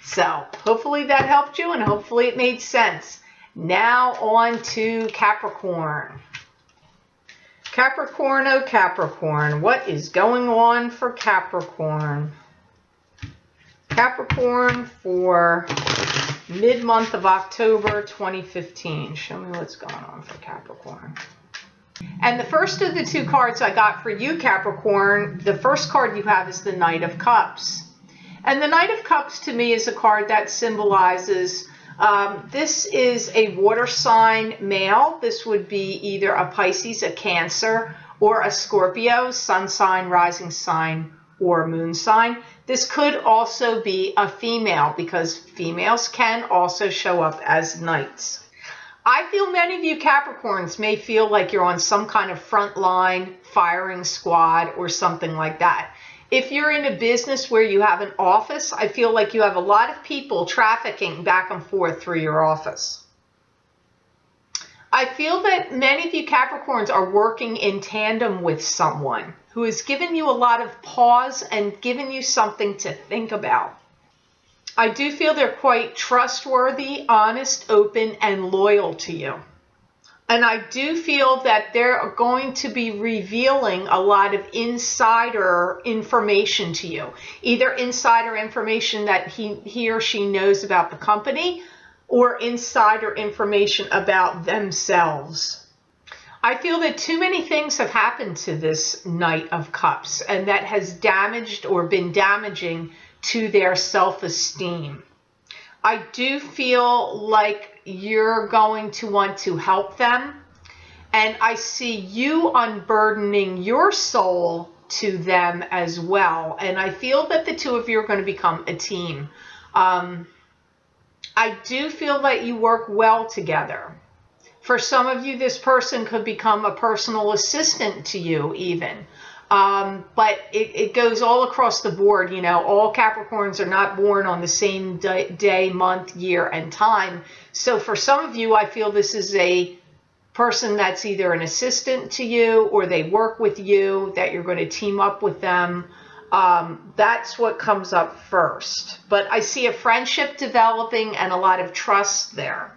A: So hopefully that helped you, and hopefully it made sense. Now on to Capricorn. Capricorn, oh Capricorn, what is going on for Capricorn? Capricorn for mid-month of October 2015. Show me what's going on for Capricorn. And the first of the two cards I got for you, Capricorn, the first card you have is the Knight of Cups. And the Knight of Cups to me is a card that symbolizes this is a water sign male. This would be either a Pisces, a Cancer, or a Scorpio, sun sign, rising sign, or moon sign. This could also be a female, because females can also show up as knights. I feel many of you Capricorns may feel like you're on some kind of front line firing squad or something like that. If you're in a business where you have an office, I feel like you have a lot of people trafficking back and forth through your office. I feel that many of you Capricorns are working in tandem with someone who has given you a lot of pause and given you something to think about. I do feel they're quite trustworthy, honest, open, and loyal to you. And I do feel that they're going to be revealing a lot of insider information to you. Either insider information that he or she knows about the company, or insider information about themselves. I feel that too many things have happened to this Knight of Cups, and that has damaged or been damaging to their self-esteem. I do feel like you're going to want to help them, and I see you unburdening your soul to them as well, and I feel that the two of you are going to become a team. I do feel that you work well together. For some of you, this person could become a personal assistant to you even. But it goes all across the board. You know, all Capricorns are not born on the same day, month, year, and time. So for some of you, I feel this is a person that's either an assistant to you, or they work with you, that you're going to team up with them. That's what comes up first. But I see a friendship developing and a lot of trust there.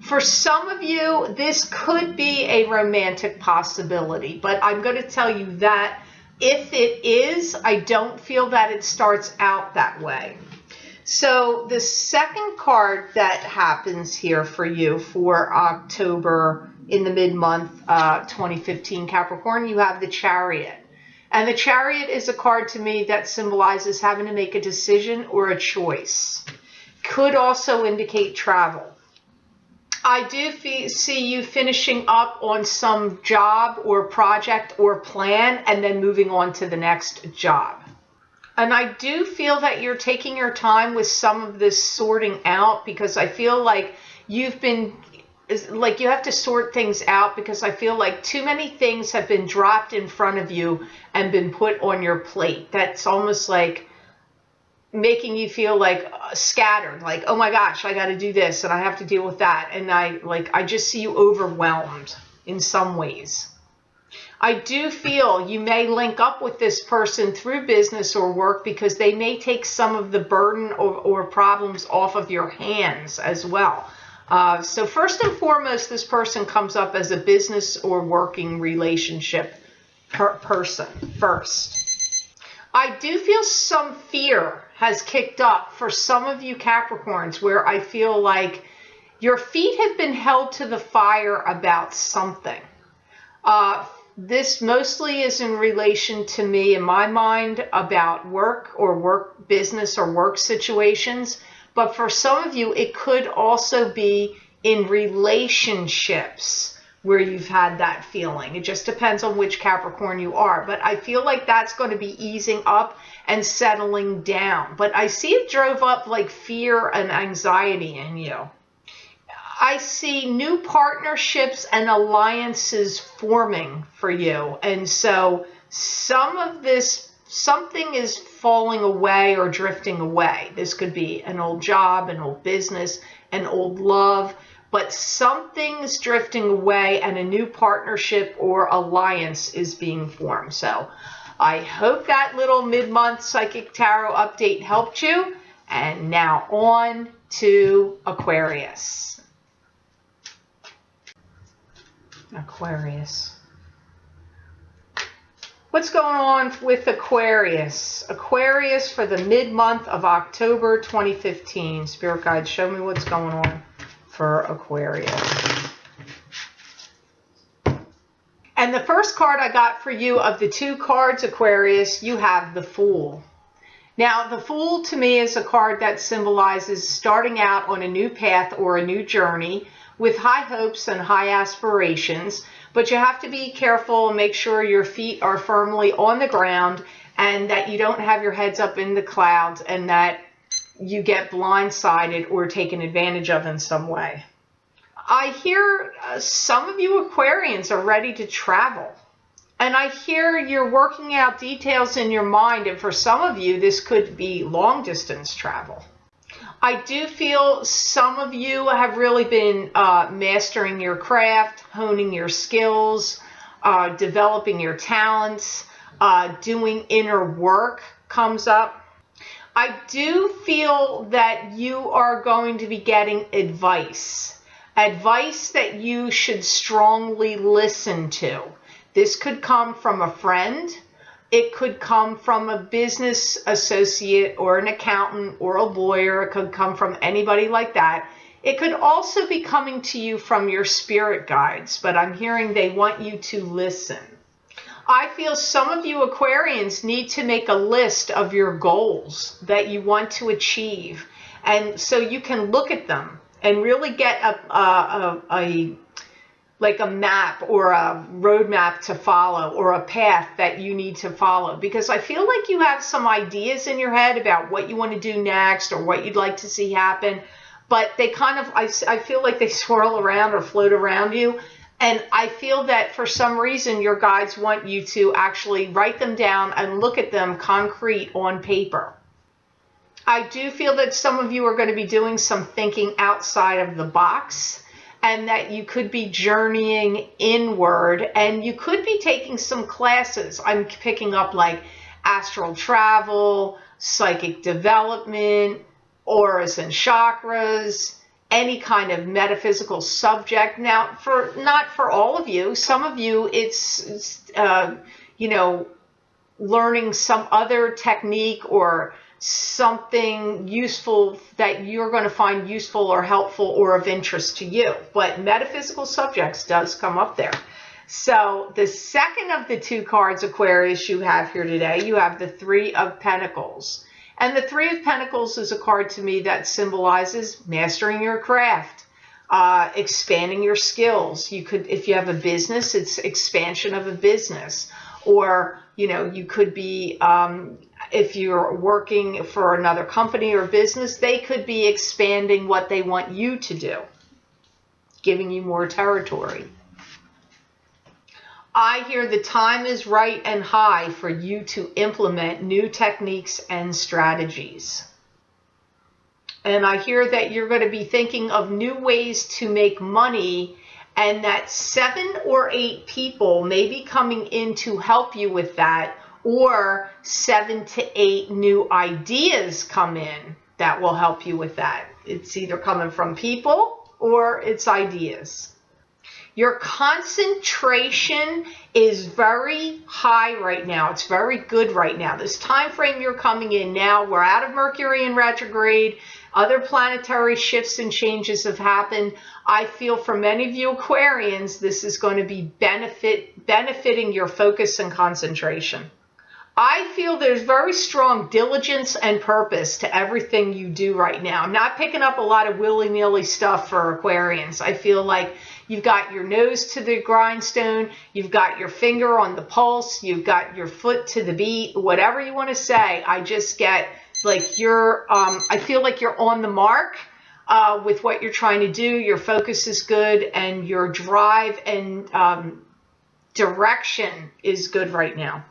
A: For some of you, this could be a romantic possibility, but I'm going to tell you that if it is, I don't feel that it starts out that way. So the second card that happens here for you for October in the mid-month 2015 Capricorn, you have the Chariot. And the Chariot is a card to me that symbolizes having to make a decision or a choice. Could also indicate travel. I do see you finishing up on some job or project or plan, and then moving on to the next job. And I do feel that you're taking your time with some of this sorting out, because I feel like you've been, like you have to sort things out, because I feel like too many things have been dropped in front of you and been put on your plate. That's almost like making you feel like scattered, like, oh my gosh, I got to do this and I have to deal with that. And I just see you overwhelmed in some ways. I do feel you may link up with this person through business or work because they may take some of the burden or problems off of your hands as well. So first and foremost, this person comes up as a business or working relationship person first. I do feel some fear has kicked up for some of you Capricorns, where I feel like your feet have been held to the fire about something. This mostly is in relation to me, in my mind, about work or work business or work situations. But for some of you, it could also be in relationships where you've had that feeling. It just depends on which Capricorn you are. But I feel like that's going to be easing up and settling down. But I see it drove up like fear and anxiety in you. I see new partnerships and alliances forming for you. And so some of this, something is falling away or drifting away. This could be an old job, an old business, an old love, but something's drifting away and a new partnership or alliance is being formed. So I hope that little mid-month Psychic Tarot update helped you. And now on to Aquarius. Aquarius. What's going on with Aquarius? Aquarius for the mid-month of October 2015. Spirit guides, show me what's going on for Aquarius. And the first card I got for you of the two cards, Aquarius, you have the Fool. Now, the Fool to me is a card that symbolizes starting out on a new path or a new journey with high hopes and high aspirations, but you have to be careful and make sure your feet are firmly on the ground and that you don't have your heads up in the clouds and that you get blindsided or taken advantage of in some way. I hear some of you Aquarians are ready to travel. And I hear you're working out details in your mind, and for some of you, this could be long distance travel. I do feel some of you have really been mastering your craft, honing your skills, developing your talents, doing inner work comes up. I do feel that you are going to be getting advice that you should strongly listen to. This could come from a friend. It could come from a business associate or an accountant or a lawyer. It could come from anybody like that. It could also be coming to you from your spirit guides, but I'm hearing they want you to listen. I feel some of you Aquarians need to make a list of your goals that you want to achieve. And so you can look at them and really get like a map or a roadmap to follow or a path that you need to follow, because I feel like you have some ideas in your head about what you want to do next or what you'd like to see happen, but they kind of, I feel like they swirl around or float around you. And I feel that for some reason your guides want you to actually write them down and look at them concrete on paper. I do feel that some of you are going to be doing some thinking outside of the box, and that you could be journeying inward, and you could be taking some classes. I'm picking up like astral travel, psychic development, auras and chakras, any kind of metaphysical subject. Now, not for all of you. Some of you, it's learning some other technique or something useful that you're going to find useful or helpful or of interest to you. But metaphysical subjects does come up there. So the second of the two cards, Aquarius, you have here today, you have the Three of Pentacles. And the Three of Pentacles is a card to me that symbolizes mastering your craft, expanding your skills. You could, if you have a business, it's expansion of a business. Or, you could be, if you're working for another company or business, they could be expanding what they want you to do, giving you more territory. I hear the time is right and high for you to implement new techniques and strategies. And I hear that you're going to be thinking of new ways to make money and that 7 or 8 people may be coming in to help you with that, or 7 to 8 new ideas come in that will help you with that. It's either coming from people or it's ideas. Your concentration is very high right now. It's very good right now. This time frame you're coming in now, we're out of Mercury in retrograde. Other planetary shifts and changes have happened. I feel for many of you Aquarians, this is going to be benefiting your focus and concentration. I feel there's very strong diligence and purpose to everything you do right now. I'm not picking up a lot of willy-nilly stuff for Aquarians. I feel like you've got your nose to the grindstone, you've got your finger on the pulse, you've got your foot to the beat, whatever you want to say. I just get like I feel like you're on the mark with what you're trying to do. Your focus is good and your drive and direction is good right now.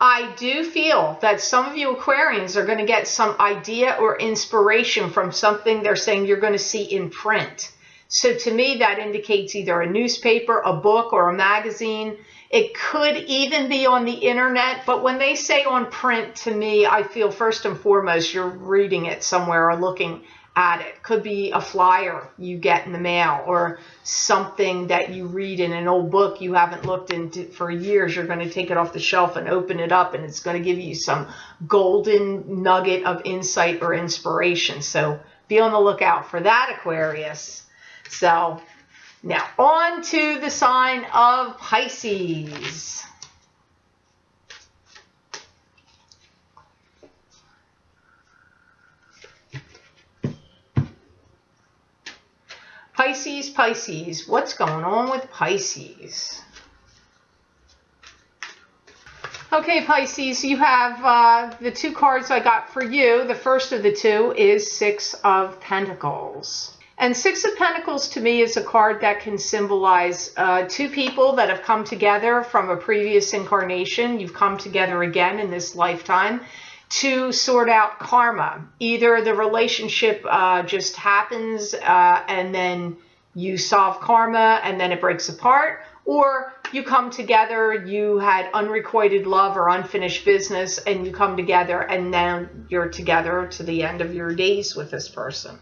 A: I do feel that some of you Aquarians are going to get some idea or inspiration from something they're saying you're going to see in print. So to me, that indicates either a newspaper, a book, or a magazine. It could even be on the internet, but when they say on print, to me, I feel first and foremost you're reading it somewhere or looking at it. Could be a flyer you get in the mail or something that you read in an old book you haven't looked into for years. You're going to take it off the shelf and open it up, and it's going to give you some golden nugget of insight or inspiration. So be on the lookout for that, Aquarius. So now on to the sign of Pisces. Pisces, what's going on with Pisces? Okay, Pisces, you have the 2 cards I got for you. The first of the 2 is 6 of Pentacles. And 6 of Pentacles to me is a card that can symbolize 2 people that have come together from a previous incarnation. You've come together again in this lifetime to sort out karma. Either the relationship just happens and then you solve karma and then it breaks apart, or you come together, you had unrequited love or unfinished business, and you come together and then you're together to the end of your days with this person.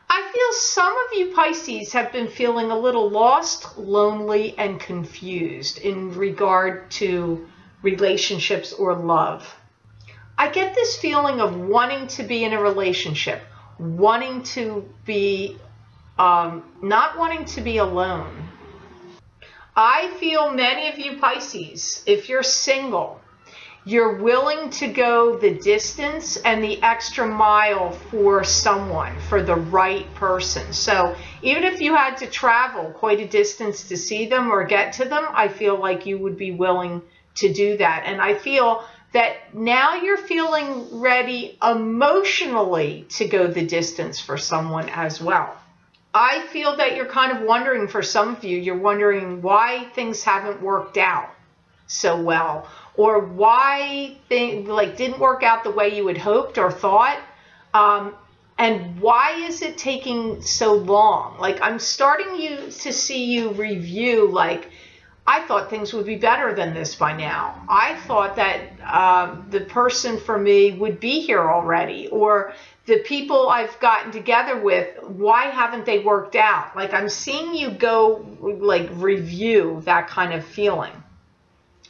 A: I feel some of you Pisces have been feeling a little lost, lonely, and confused in regard to relationships or love. I get this feeling of wanting to be in a relationship, wanting to be, not wanting to be alone. I feel many of you Pisces, if you're single, you're willing to go the distance and the extra mile for someone, for the right person. So even if you had to travel quite a distance to see them or get to them, I feel like you would be willing to do that. And I feel that now you're feeling ready emotionally to go the distance for someone as well. I feel that you're kind of wondering, for some of you, you're wondering why things haven't worked out so well, or why things didn't work out the way you had hoped or thought, and why is it taking so long? I'm starting to see you review, I thought things would be better than this by now. I thought that the person for me would be here already, or the people I've gotten together with, why haven't they worked out? I'm seeing you go review that kind of feeling.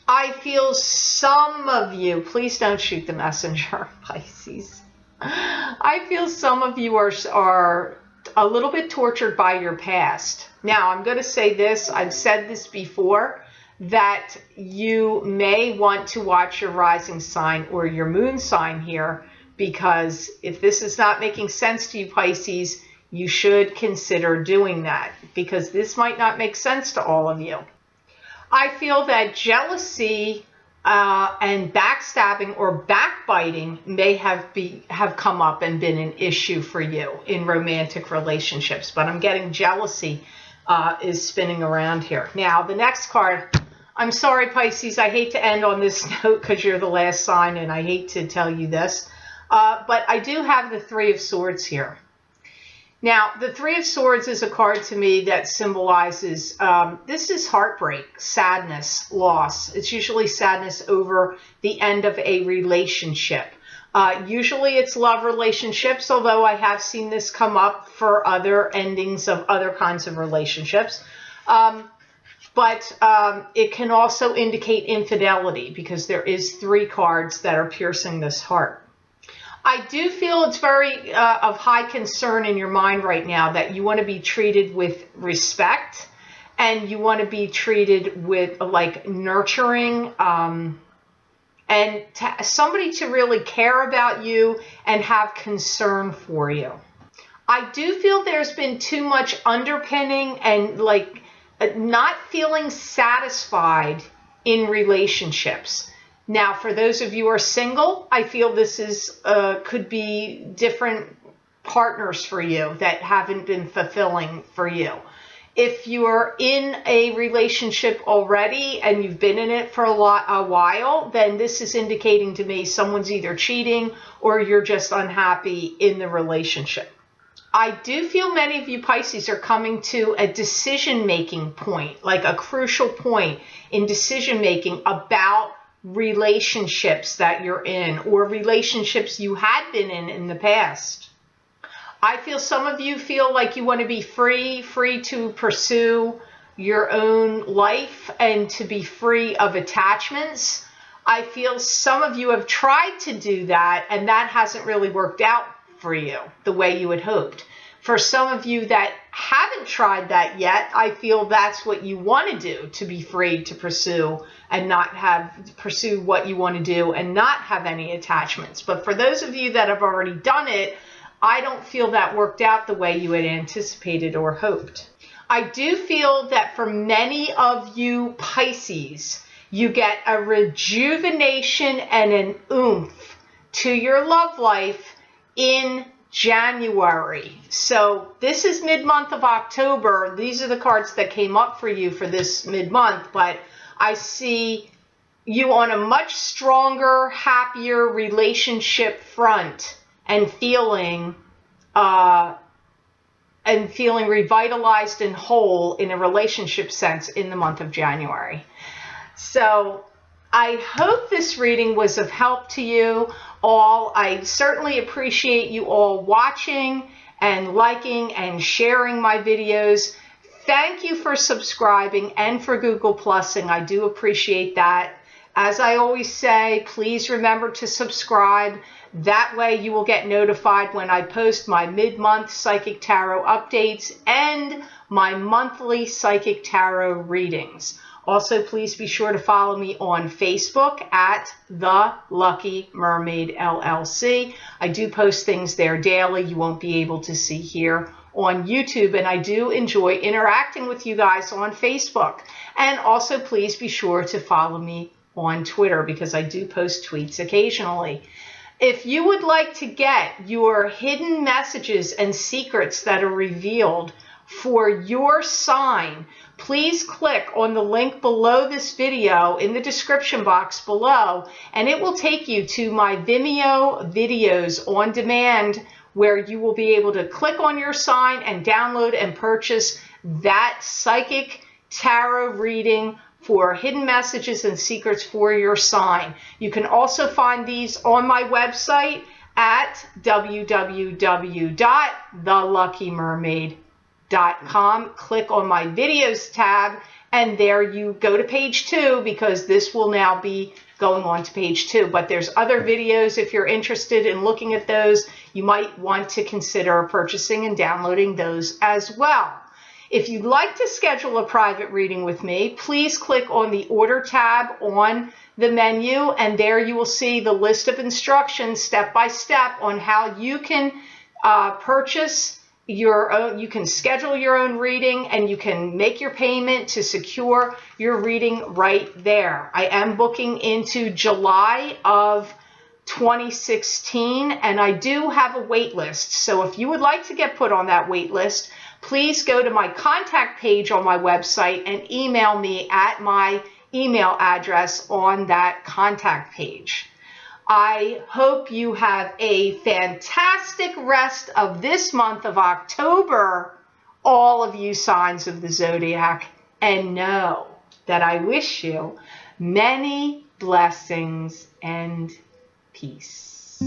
A: I feel some of you, please don't shoot the messenger, Pisces. I feel some of you are a little bit tortured by your past. Now, I'm going to say this, I've said this before, that you may want to watch your rising sign or your moon sign here, because if this is not making sense to you, Pisces, you should consider doing that, because this might not make sense to all of you. I feel that jealousy and backstabbing or backbiting may have come up and been an issue for you in romantic relationships, but I'm getting jealousy is spinning around here. Now, the next card, I'm sorry, Pisces, I hate to end on this note because you're the last sign and I hate to tell you this, but I do have the 3 of Swords here. Now, the Three of Swords is a card to me that symbolizes, this is heartbreak, sadness, loss. It's usually sadness over the end of a relationship. Usually it's love relationships, although I have seen this come up for other endings of other kinds of relationships. But it can also indicate infidelity because there is 3 cards that are piercing this heart. I do feel it's very of high concern in your mind right now that you want to be treated with respect and you want to be treated with like nurturing and somebody to really care about you and have concern for you. I do feel there's been too much underpinning and like not feeling satisfied in relationships. Now, for those of you who are single, I feel this is could be different partners for you that haven't been fulfilling for you. If you're in a relationship already and you've been in it for a while, then this is indicating to me someone's either cheating or you're just unhappy in the relationship. I do feel many of you Pisces are coming to a decision-making point, like a crucial point in decision-making about relationships that you're in or relationships you had been in the past. I feel some of you feel like you want to be free to pursue your own life and to be free of attachments. I feel some of you have tried to do that and that hasn't really worked out for you the way you had hoped. For some of you that haven't tried that yet, I feel that's what you want to do, to be free to pursue and not pursue what you want to do and not have any attachments. But for those of you that have already done it, I don't feel that worked out the way you had anticipated or hoped. I do feel that for many of you Pisces, you get a rejuvenation and an oomph to your love life in January. So this is mid-month of October. These are the cards that came up for you for this mid-month, but I see you on a much stronger, happier relationship front and feeling revitalized and whole in a relationship sense in the month of January. So I hope this reading was of help to you all. I certainly appreciate you all watching and liking and sharing my videos. Thank you for subscribing and for Google Plusing. I do appreciate that. As I always say, please remember to subscribe. That way you will get notified when I post my mid-month Psychic Tarot updates and my monthly Psychic Tarot readings. Also, please be sure to follow me on Facebook at The Lucky Mermaid LLC. I do post things there daily you won't be able to see here on YouTube, and I do enjoy interacting with you guys on Facebook. And also, please be sure to follow me on Twitter because I do post tweets occasionally. If you would like to get your hidden messages and secrets that are revealed for your sign, please click on the link below this video in the description box below, and it will take you to my Vimeo videos on demand where you will be able to click on your sign and download and purchase that psychic tarot reading for hidden messages and secrets for your sign. You can also find these on my website at www.theluckymermaid.com. Click on my videos tab and there you go to page 2 because this will now be going on to page 2. But there's other videos if you're interested in looking at those. You might want to consider purchasing and downloading those as well. If you'd like to schedule a private reading with me, please click on the Order tab on the menu, and there you will see the list of instructions step by step on how you can purchase your own, you can schedule your own reading, and you can make your payment to secure your reading right there. I am booking into July of 2016, and I do have a wait list. So if you would like to get put on that wait list, please go to my contact page on my website and email me at my email address on that contact page. I hope you have a fantastic rest of this month of October, all of you signs of the zodiac, and know that I wish you many blessings and peace.